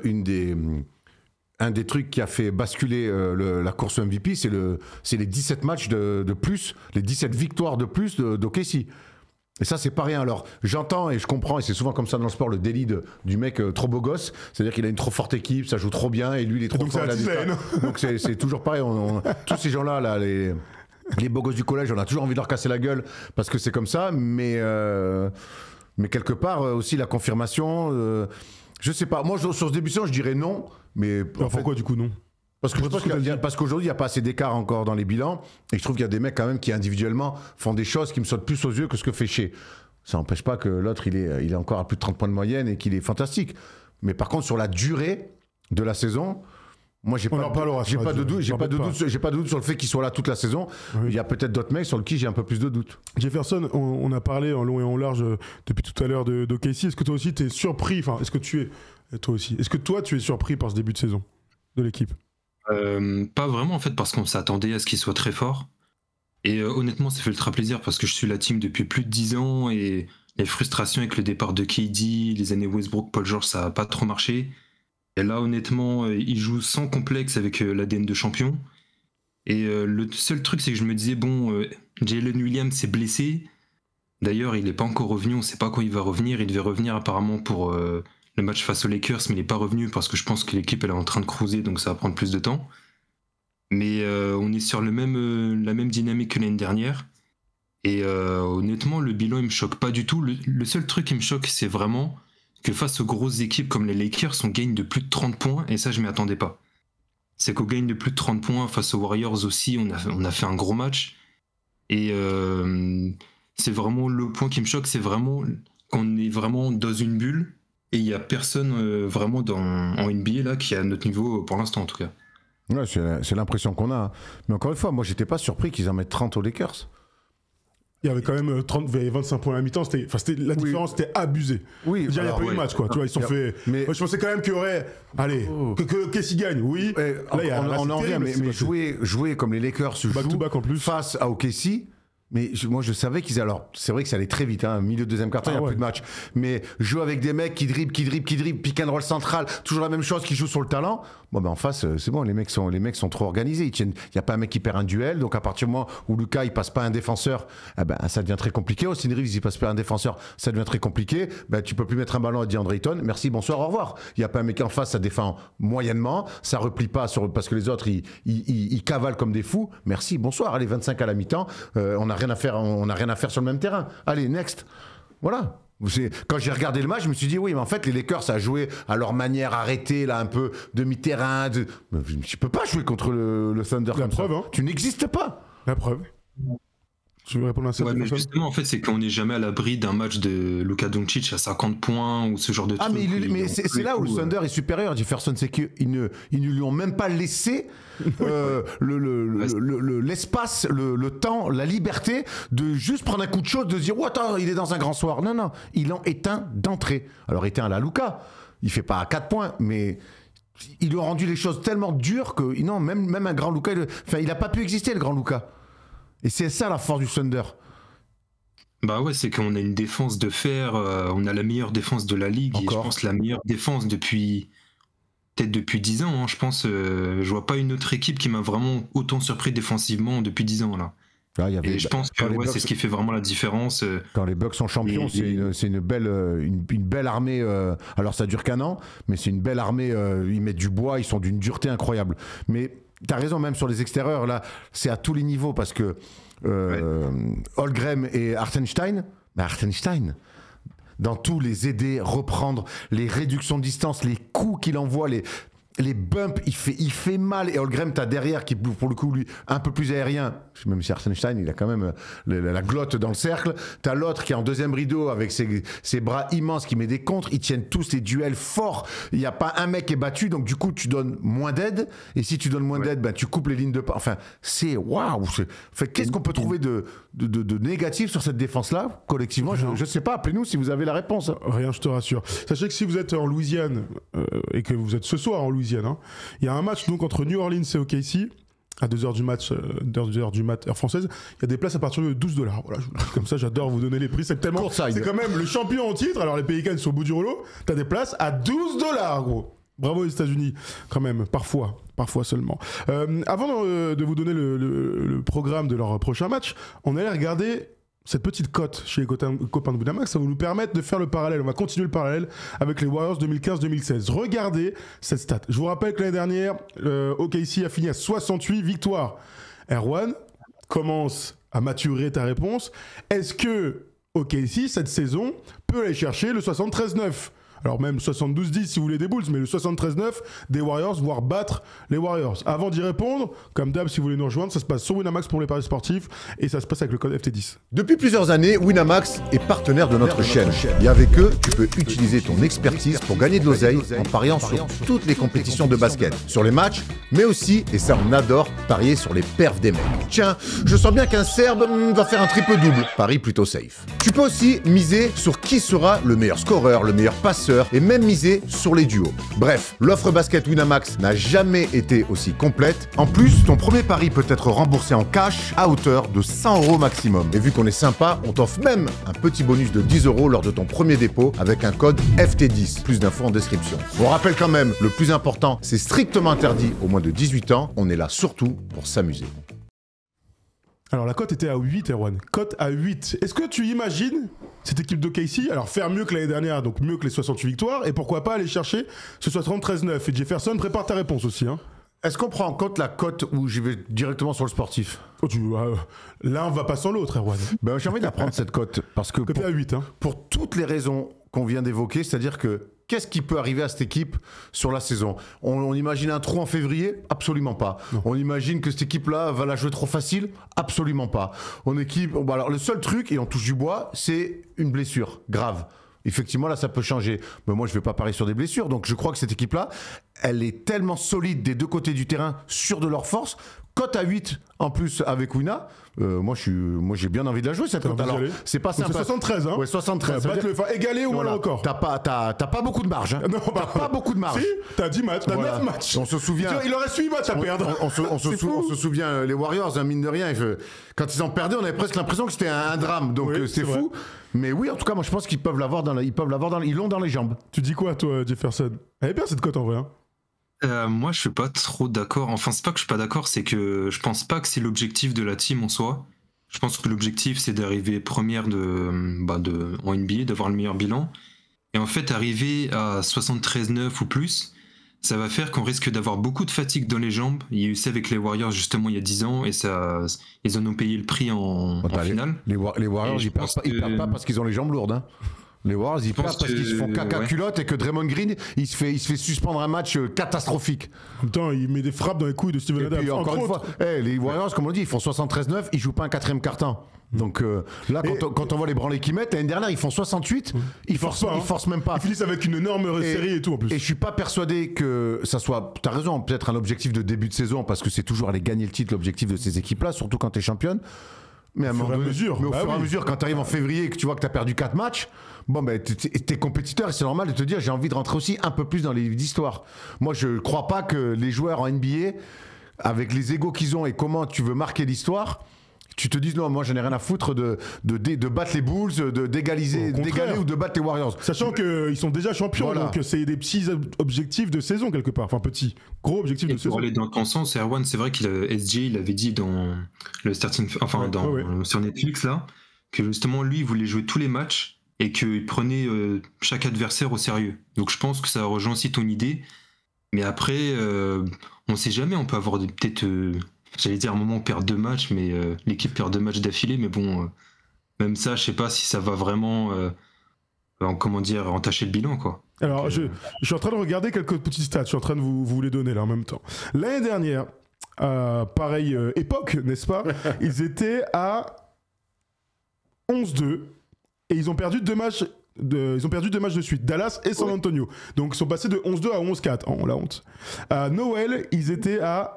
B: des trucs qui a fait basculer la course au MVP, c'est les 17 matchs de plus, les 17 victoires de plus d'OKC. Et ça, c'est pas rien. Alors, j'entends et je comprends, et c'est souvent comme ça dans le sport, le délit du mec trop beau gosse. C'est-à-dire qu'il a une trop forte équipe, ça joue trop bien, et lui, il est trop fort. Donc, c'est toujours pareil. Tous ces gens-là, les beaux gosses du collège, on a toujours envie de leur casser la gueule parce que c'est comme ça. Mais quelque part, aussi, la confirmation, je sais pas. Moi, sur ce début de saison, je dirais non. Mais
A: pourquoi, du coup, non?
B: Parce qu'aujourd'hui, il n'y a pas assez d'écart encore dans les bilans. Et je trouve qu'il y a des mecs quand même qui individuellement font des choses qui me sautent plus aux yeux que ce que fait Shea. Ça n'empêche pas que l'autre, il est encore à plus de 30 points de moyenne et qu'il est fantastique. Mais par contre, sur la durée de la saison, moi, j'ai pas de doute sur le fait qu'il soit là toute la saison. Oui. Il y a peut-être d'autres mecs sur qui j'ai un peu plus de doute.
A: Jefferson, on a parlé en long et en large depuis tout à l'heure d'OKC. Est-ce que toi aussi, tu es surpris? Enfin, est-ce que tu es... Toi aussi. Est-ce que toi, tu es surpris par ce début de saison de l'équipe?
C: Pas vraiment en fait, parce qu'on s'attendait à ce qu'il soit très fort. Et honnêtement, ça fait ultra plaisir parce que je suis la team depuis plus de 10 ans et les frustrations avec le départ de KD, les années Westbrook, Paul George, ça n'a pas trop marché. Et là, honnêtement, il joue sans complexe avec l'ADN de champion. Et le seul truc, c'est que je me disais, bon, Jalen Williams s'est blessé. D'ailleurs, il n'est pas encore revenu, on ne sait pas quand il va revenir. Il devait revenir apparemment pour le match face aux Lakers, mais il n'est pas revenu parce que je pense que l'équipe elle est en train de cruiser, donc ça va prendre plus de temps. Mais on est sur la même dynamique que l'année dernière. Et honnêtement, le bilan, il me choque pas du tout. Le seul truc qui me choque, c'est vraiment que face aux grosses équipes comme les Lakers, on gagne de plus de 30 points, et ça, je m'y attendais pas. C'est qu'on gagne de plus de 30 points face aux Warriors aussi, on a fait un gros match. Et c'est vraiment le point qui me choque, c'est vraiment qu'on est vraiment dans une bulle, et il n'y a personne vraiment en NBA là, qui est à notre niveau, pour l'instant en tout cas.
B: Ouais, c'est l'impression qu'on a. Mais encore une fois, moi, j'étais pas surpris qu'ils en mettent 30 aux Lakers.
A: Il y avait quand même 25 points à la mi-temps, la différence était abusée.
B: Oui,
A: il n'y a pas eu de match, quoi. Tu vois, ils sont fait. Mais moi, je pensais quand même qu'il y aurait. Allez, qu'est-ce qu'ils gagnent? Oui.
B: Là, on en revient, mais jouer comme les Lakers se jouent
A: en plus.
B: Face à OKC. Mais moi, je savais qu'ils... Alors, c'est vrai que ça allait très vite, hein. Milieu de deuxième quart-temps, il n'y a plus de match. Mais jouer avec des mecs qui dribblent, pick and roll central, toujours la même chose, qui jouent sur le talent. Bon, ben en face, c'est bon, les mecs sont trop organisés. Il n'y a pas un mec qui perd un duel. Donc, à partir du moment où Lucas, il passe pas un défenseur, eh ben, ça devient très compliqué. Austin Reeves, il passe pas un défenseur, ça devient très compliqué. Ben, tu peux plus mettre un ballon à DeAndre Ayton. Merci, bonsoir, au revoir. Il n'y a pas un mec en face, ça défend moyennement. Ça replie pas parce que les autres, ils cavalent comme des fous. Merci, bonsoir. Allez, 25 à la mi-temps. On n'a rien à faire sur le même terrain. Allez, next. Voilà. Quand j'ai regardé le match, je me suis dit, oui, mais en fait, les Lakers, ça a joué à leur manière arrêtée, là, un peu demi-terrain. Tu peux pas jouer contre le Thunder comme ça. Hein. Tu n'existes pas.
A: La preuve. Je veux répondre à ça.
C: Ouais, mais justement, en fait, c'est qu'on n'est jamais à l'abri d'un match de Luka Doncic à 50 points ou ce genre de truc.
B: Ah, mais c'est là où le Thunder est supérieur, Jefferson, c'est qu'ils ne lui ont même pas laissé l'espace, le temps, la liberté de juste prendre un coup de chaud, de se dire, oh, attends, il est dans un grand soir. Non, ils l'ont éteint d'entrée. Alors, éteint à la Luka, il fait pas 4 points, mais... Ils ont rendu les choses tellement dures que non, même un grand Luka, il n'a pas pu exister, le grand Luka. Et c'est ça la force du Thunder.
C: Bah ouais, c'est qu'on a une défense de fer, on a la meilleure défense de la ligue. Et je pense la meilleure défense peut-être depuis 10 ans. Hein, je pense, je vois pas une autre équipe qui m'a vraiment autant surpris défensivement depuis 10 ans là. Et je pense que c'est ce qui fait vraiment la différence.
B: Quand les Bucks sont champions, c'est une belle armée. Alors ça dure qu'un an, mais c'est une belle armée. Ils mettent du bois, ils sont d'une dureté incroyable. Mais t'as raison, même sur les extérieurs, là, c'est à tous les niveaux parce que Holmgren et Hartenstein, dans tous les aider, reprendre les réductions de distance, les coups qu'il envoie, les bumps, il fait mal. Et Holmgren, t'as derrière, qui pour le coup, lui, un peu plus aérien, même si Hartenstein, il a quand même la glotte dans le cercle. T'as l'autre qui est en deuxième rideau avec ses bras immenses qui met des contres. Ils tiennent tous les duels forts. Il n'y a pas un mec qui est battu, donc du coup, tu donnes moins d'aide. Et si tu donnes moins d'aide, ben, tu coupes les lignes de pas. Enfin, c'est waouh. Qu'est-ce qu'on peut trouver de négatif sur cette défense-là, collectivement? Je ne sais pas. Appelez-nous si vous avez la réponse.
A: Rien, je te rassure. Sachez que si vous êtes en Louisiane et que vous êtes ce soir en Louisiane, il y a un match donc entre New Orleans et OKC à 2h du mat, heure française. Il y a des places à partir de $12. Voilà, comme ça, j'adore vous donner les prix. C'est tellement, c'est quand même le champion en titre. Alors les Pelicans sont au bout du rouleau. T'as des places à $12, gros. Bravo aux États-Unis, quand même, parfois seulement. Avant de vous donner le programme de leur prochain match, on allait regarder cette petite cote chez les copains de Winamax. Ça va nous permettre de faire le parallèle. On va continuer le parallèle avec les Warriors 2015-2016. Regardez cette stat. Je vous rappelle que l'année dernière, OKC a fini à 68 victoires. Erwan, commence à maturer ta réponse. Est-ce que OKC, cette saison, peut aller chercher le 73-9 ? Alors même 72-10 si vous voulez des Bulls, mais le 73-9 des Warriors, voire battre les Warriors. Avant d'y répondre, comme d'hab, si vous voulez nous rejoindre, ça se passe sur Winamax pour les paris sportifs et ça se passe avec le code FT10.
B: Depuis plusieurs années, Winamax est partenaire de notre chaîne. Et avec eux, tu peux utiliser ton expertise pour gagner de l'oseille en pariant sur toutes les compétitions de basket, sur les matchs, mais aussi, et ça on adore, parier sur les perfs des mecs. Tiens, je sens bien qu'un Serbe va faire un triple-double. Paris plutôt safe. Tu peux aussi miser sur qui sera le meilleur scoreur, le meilleur passeur et même miser sur les duos. Bref, l'offre basket Winamax n'a jamais été aussi complète. En plus, ton premier pari peut être remboursé en cash à hauteur de 100 € maximum. Et vu qu'on est sympa, on t'offre même un petit bonus de 10 € lors de ton premier dépôt avec un code FT10. Plus d'infos en description. On rappelle quand même, le plus important, c'est strictement interdit aux moins de 18 ans. On est là surtout pour s'amuser.
A: Alors la cote était à 8, Erwan. Cote à 8. Est-ce que tu imagines cette équipe de KC alors faire mieux que l'année dernière, donc mieux que les 68 victoires, et pourquoi pas aller chercher ce 73-9? Et Jefferson, prépare ta réponse aussi. Hein.
B: Est-ce qu'on prend en compte la cote où j'y vais directement sur le sportif?
A: L'un va pas sans l'autre, Erwan.
B: Ben, j'ai envie de la prendre cette cote parce que
A: Cote à 8. Hein.
B: pour toutes les raisons qu'on vient d'évoquer, c'est-à-dire que qu'est-ce qui peut arriver à cette équipe sur la saison? On imagine un trou en février? Absolument pas. Non. On imagine que cette équipe-là va la jouer trop facile? Absolument pas. Alors, le seul truc, et on touche du bois, c'est une blessure grave. Effectivement, là, ça peut changer. Mais moi, je ne vais pas parier sur des blessures. Donc, je crois que cette équipe-là, elle est tellement solide des deux côtés du terrain, sûre de leur force. Cote à 8 en plus avec Wina. Moi, j'ai bien envie de la jouer cette cote. Alors, c'est pas simple.
A: C'est 73, hein?
B: Ouais, 73.
A: Égaler ou voilà. Encore.
B: T'as pas beaucoup de marge. Hein.
A: Non,
B: t'as pas beaucoup de marge.
A: Si, t'as 10 matchs, t'as 9 matchs.
B: On se souvient.
A: Il en reste 8 matchs à perdre.
B: On se souvient, les Warriors, hein, mine de rien, quand ils en perdaient, on avait presque l'impression que c'était un drame. Donc, c'est fou. Mais oui, en tout cas, moi, je pense qu'ils peuvent l'avoir ils l'ont dans les jambes.
A: Tu dis quoi, toi, Jefferson? Elle est bien cette cote en vrai. Hein.
C: Moi, je suis pas trop d'accord. Enfin, c'est pas que je suis pas d'accord, c'est que je pense pas que c'est l'objectif de la team en soi. Je pense que l'objectif, c'est d'arriver première en NBA, d'avoir le meilleur bilan. Et en fait, arriver à 73-9 ou plus, ça va faire qu'on risque d'avoir beaucoup de fatigue dans les jambes. Il y a eu ça avec les Warriors justement il y a 10 ans et ils en ont payé le prix en finale.
B: Les Warriors, ils perdent pas parce qu'ils ont les jambes lourdes. Hein. Les Warriors, ils perdent parce qu'ils se font caca culotte et que Draymond Green, il se fait suspendre un match catastrophique.
A: En même temps, il met des frappes dans les couilles de Steven Adams.
B: Puis, encore une fois, les Warriors, comme on dit, ils font 73-9, ils jouent pas un quatrième quart-temps. Donc là, quand on voit les branlés qu'ils mettent, l'année dernière, ils font 68, ils forcent même pas.
A: Ils finissent avec une énorme série et tout en plus.
B: Et je suis pas persuadé que ça soit, t'as raison, peut-être un objectif de début de saison, parce que c'est toujours aller gagner le titre, l'objectif de ces équipes-là, surtout quand t'es championne. Mais au fur et à mesure, quand tu arrives en février et que tu vois que tu as perdu 4 matchs, t'es compétiteur et c'est normal de te dire j'ai envie de rentrer aussi un peu plus dans les livres d'histoire. Moi, je crois pas que les joueurs en NBA, avec les égos qu'ils ont et comment tu veux marquer l'histoire, tu te dis non, moi j'en ai rien à foutre de battre les Bulls, d'égaler ou de battre les Warriors.
A: Sachant qu'ils sont déjà champions, donc c'est des petits objectifs de saison quelque part. Enfin, petits, gros objectifs de saison.
C: Pour aller dans ton sens, Erwan, c'est vrai SJ, il avait dit dans le starting, sur Netflix là, que justement lui, il voulait jouer tous les matchs et qu'il prenait chaque adversaire au sérieux. Donc je pense que ça rejoint aussi ton idée. Mais après, on sait jamais, on peut avoir peut-être... J'allais dire à un moment on perd 2 matchs, mais l'équipe perd 2 matchs d'affilée, mais bon, même ça, je sais pas si ça va vraiment, entacher le bilan, quoi.
A: Alors, je suis en train de regarder quelques petites stats, je suis en train de vous les donner là en même temps. L'année dernière, pareille époque, n'est-ce pas? Ils étaient à 11-2 et ils ont perdu 2 matchs. Ils ont perdu 2 matchs de suite, Dallas et San Antonio. Donc ils sont passés de 11-2 à 11-4. Oh, la honte. À Noël, ils étaient à...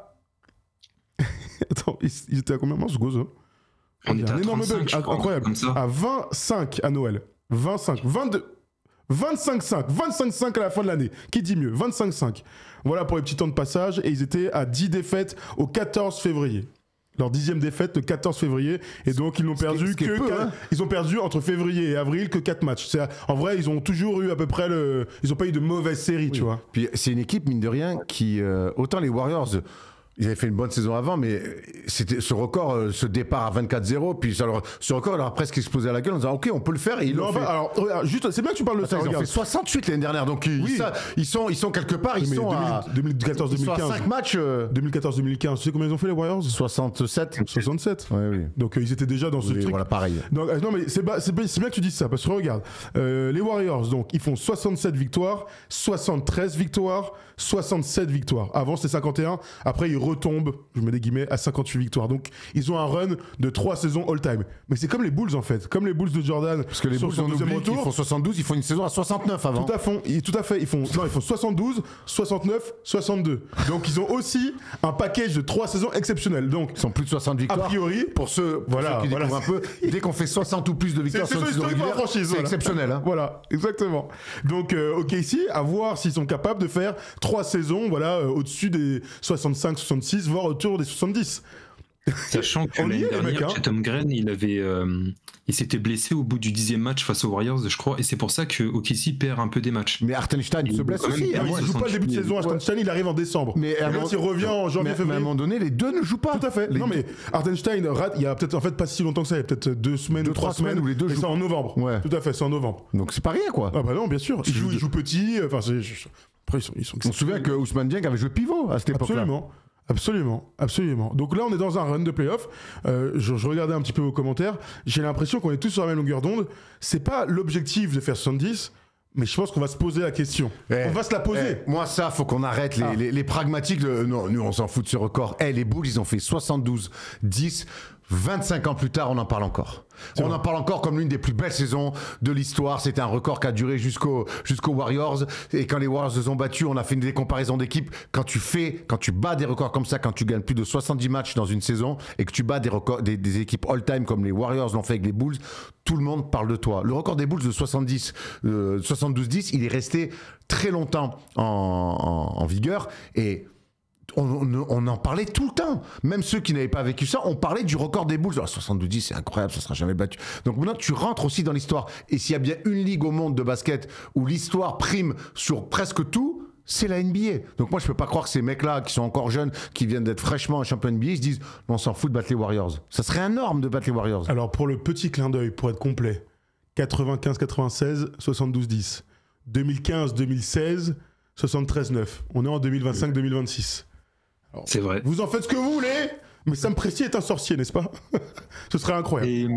A: Attends, ils étaient à combien de matchs,
C: On était à 35,
A: incroyable. À 25 à Noël. 25, 22... 25-5, 25-5 à la fin de l'année. Qui dit mieux? 25-5. Voilà pour les petits temps de passage. Et ils étaient à 10 défaites au 14 février. Leur 10e défaite le 14 février. Et donc, ils n'ont perdu ils ont perdu entre février et avril que 4 matchs. En vrai, ils ont toujours eu à peu près ils n'ont pas eu de mauvaise série, tu vois.
B: Puis c'est une équipe, mine de rien, qui... autant les Warriors... Ils avaient fait une bonne saison avant, mais c'était ce record, ce départ à 24-0, puis ce record leur a presque explosé à la gueule en disant ok, on peut le faire, et ils l'ont fait.
A: Alors, juste, c'est bien que tu parles de ça.
B: Ils ont fait 68 l'année dernière, donc ils sont quelque part, ils sont à
A: 2014-2015.
B: 5 matchs.
A: 2014-2015, tu sais combien ils ont fait les Warriors?
B: 67.
A: 67.
B: Oui.
A: Donc ils étaient déjà dans ce truc.
B: Voilà, pareil.
A: Donc, non, mais c'est bien que tu dises ça, parce que regarde, les Warriors, donc ils font 67 victoires, 73 victoires, 67 victoires. Avant c'était 51, après ils retombent, je mets des guillemets, à 58 victoires. Donc ils ont un run de 3 saisons all-time. Mais c'est comme les Bulls en fait, comme les Bulls de Jordan.
B: Parce que les
A: sur
B: Bulls,
A: son
B: on
A: deuxième
B: oublie qu'ils
A: retour.
B: font 72, ils font une saison à 69 avant.
A: Tout à fait. Ils font 72, 69, 62. Donc ils ont aussi un package de 3 saisons exceptionnelles. Donc
B: Ils sont plus de 60 victoires.
A: a priori,
B: Pour ceux qui découvrent un peu, dès qu'on fait 60 ou plus de victoires
A: C'est
B: sur une saison
A: historique pour la
B: régulière,
A: franchise,
B: c'est
A: voilà.
B: exceptionnel. Hein.
A: voilà, exactement. Donc OKC, à voir s'ils sont capables de faire 3 saisons, au-dessus des 65, 66, voire autour des 70.
C: Sachant que
A: On y
C: l'année
A: est, les mecs,
C: dernière,
A: hein.
C: Chatham Green, il s'était blessé au bout du 10e match face aux Warriors, je crois, et c'est pour ça que OKC perd un peu des matchs.
B: Mais Hartenstein se blesse
C: quand même
B: aussi.
C: bien
B: hein.
A: Il ne joue pas le début de saison, Hartenstein, il arrive en décembre.
B: Mais
A: Et l'autre, il revient en janvier,
B: mais à un
A: février.
B: moment donné, les deux ne jouent pas.
A: Tout à fait.
B: Les
A: Non,
B: deux-
A: mais Hartenstein rate, il y a peut-être, en fait, pas si longtemps que ça, il y a peut-être 2 semaines,
B: 2-3
A: 3 semaines,
B: où les deux
A: et
B: jouent.
A: c'est en novembre.
B: Ouais.
A: Tout à fait, c'est en novembre.
B: Donc c'est pas rien, quoi.
A: Ah bah non, bien sûr. Il joue petit, enfin, après, ils sont
B: On se souvient que Ousmane Dieng avait joué pivot à cette époque-là.
A: Absolument. Donc là, on est dans un run de playoff. Je regardais un petit peu vos commentaires. J'ai l'impression qu'on est tous sur la même longueur d'onde. C'est pas l'objectif de faire 70, mais je pense qu'on va se poser la question. On va se la poser.
B: Moi, ça, faut qu'on arrête les pragmatiques. Non, nous, on s'en fout de ce record. Les Bulls, ils ont fait 72-10. 25 ans plus tard, on en parle encore. On en parle encore comme l'une des plus belles saisons de l'histoire. C'était un record qui a duré jusqu'aux Warriors. Et quand les Warriors les ont battus, on a fait des comparaisons d'équipes. Quand tu bats des records comme ça, quand tu gagnes plus de 70 matchs dans une saison et que tu bats des records, des équipes all-time comme les Warriors l'ont fait avec les Bulls, tout le monde parle de toi. Le record des Bulls de 72-10, il est resté très longtemps en vigueur et on en parlait tout le temps. Même ceux qui n'avaient pas vécu ça, on parlait du record des Bulls. 72-10, c'est incroyable, ça ne sera jamais battu. Donc maintenant, tu rentres aussi dans l'histoire. Et s'il y a bien une ligue au monde de basket où l'histoire prime sur presque tout, c'est la NBA. Donc moi, je ne peux pas croire que ces mecs-là, qui sont encore jeunes, qui viennent d'être fraîchement champions NBA, ils se disent on s'en fout de battre les Warriors. Ça serait énorme de battre les Warriors.
A: Alors, pour le petit clin d'œil, pour être complet, 95-96, 72-10. 2015-2016, 73-9. On est en 2025-2026. Alors,
C: C'est vrai.
A: vous en faites ce que vous voulez, mais Sam Presti est un sorcier, n'est-ce pas? Ce serait incroyable.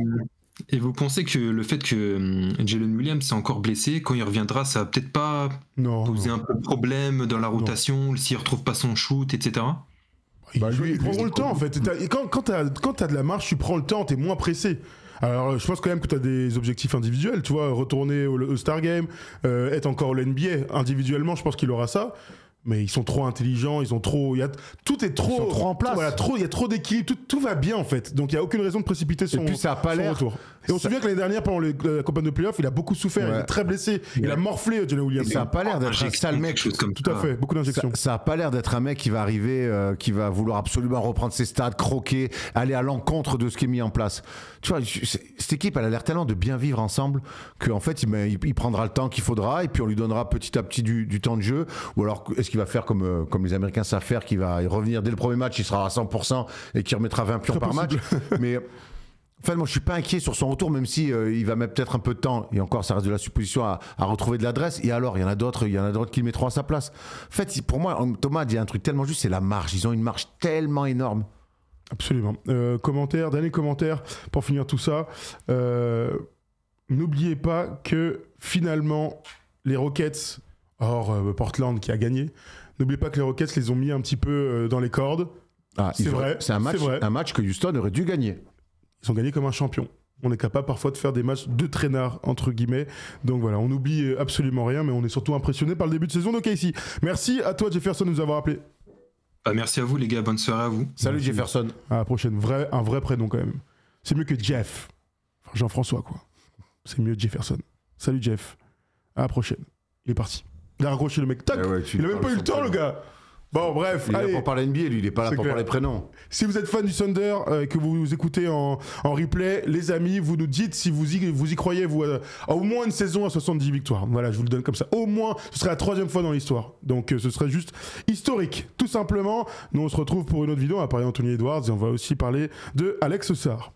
C: Et vous pensez que le fait que Jalen Williams s'est encore blessé, quand il reviendra, ça va peut-être pas poser un peu de problème dans la rotation, s'il retrouve pas son shoot, etc.
A: Ils prendront le temps en fait. Quand t'as de la marge, tu prends le temps, t'es moins pressé. Alors je pense quand même que t'as des objectifs individuels, tu vois, retourner au Star Game, être encore au NBA. Individuellement, je pense qu'il aura ça. Mais ils sont trop intelligents, tout est trop,
B: Ils sont trop en place.
A: Voilà, il y a trop d'équilibre, tout va bien en fait. Donc il y a aucune raison de précipiter son,
B: Et puis ça a pas
A: son
B: l'air.
A: retour. Et on se souvient que l'année dernière pendant la campagne de playoff, il a beaucoup souffert, il est très blessé, il a morflé Jalen Williams.
B: Ça n'a pas l'air d'être un sale mec.
A: Tout à fait, beaucoup d'injections.
B: Ça a pas l'air d'être un mec qui va arriver, qui va vouloir absolument reprendre ses stats, croquer, aller à l'encontre de ce qui est mis en place. Tu vois, cette équipe, elle a l'air tellement de bien vivre ensemble qu'en fait, il prendra le temps qu'il faudra et puis on lui donnera petit à petit du temps de jeu. Ou alors, est-ce qu'il va faire comme les Américains savent faire, qu'il va y revenir dès le premier match, il sera à 100% et qu'il remettra 20 pions par match. Mais en fait, moi, je suis pas inquiet sur son retour, même si il va mettre peut-être un peu de temps. Et encore, ça reste de la supposition à retrouver de l'adresse. Et alors, il y en a d'autres qui le mettront à sa place. En fait, pour moi, Thomas dit un truc tellement juste, c'est la marge. Ils ont une marge tellement énorme.
A: Absolument. Dernier commentaire pour finir tout ça. N'oubliez pas que finalement, les Rockets, Portland qui a gagné, n'oubliez pas que les Rockets les ont mis un petit peu dans les cordes. C'est vrai.
B: C'est un match que Houston aurait dû gagner.
A: Ils ont gagné comme un champion. On est capable parfois de faire des matchs de traînards, entre guillemets. Donc voilà, on n'oublie absolument rien, mais on est surtout impressionné par le début de saison d'OKC. Merci à toi, Jefferson, de nous avoir appelés.
C: Merci à vous, les gars. Bonne soirée à vous.
B: Salut
A: Merci.
B: Jefferson.
A: À la prochaine. Un vrai prénom quand même. C'est mieux que Jeff. Enfin, Jean-François, quoi. C'est mieux Jefferson. Salut Jeff. À la prochaine. Il est parti. Il a raccroché le mec. Tac. Il a même pas eu le temps, le gars. Bon, bref.
B: Il est
A: allez.
B: là pour parler NBA, lui. Il est pas là pour parler prénom.
A: Si vous êtes fan du Thunder, que vous écoutez en replay, les amis, vous nous dites si vous y croyez, vous, à au moins une saison à 70 victoires. Voilà, je vous le donne comme ça. Au moins, ce serait la 3e fois dans l'histoire. Donc, ce serait juste historique, tout simplement. Nous, on se retrouve pour une autre vidéo. On va parler d'Anthony Edwards et on va aussi parler de Alex Sarr.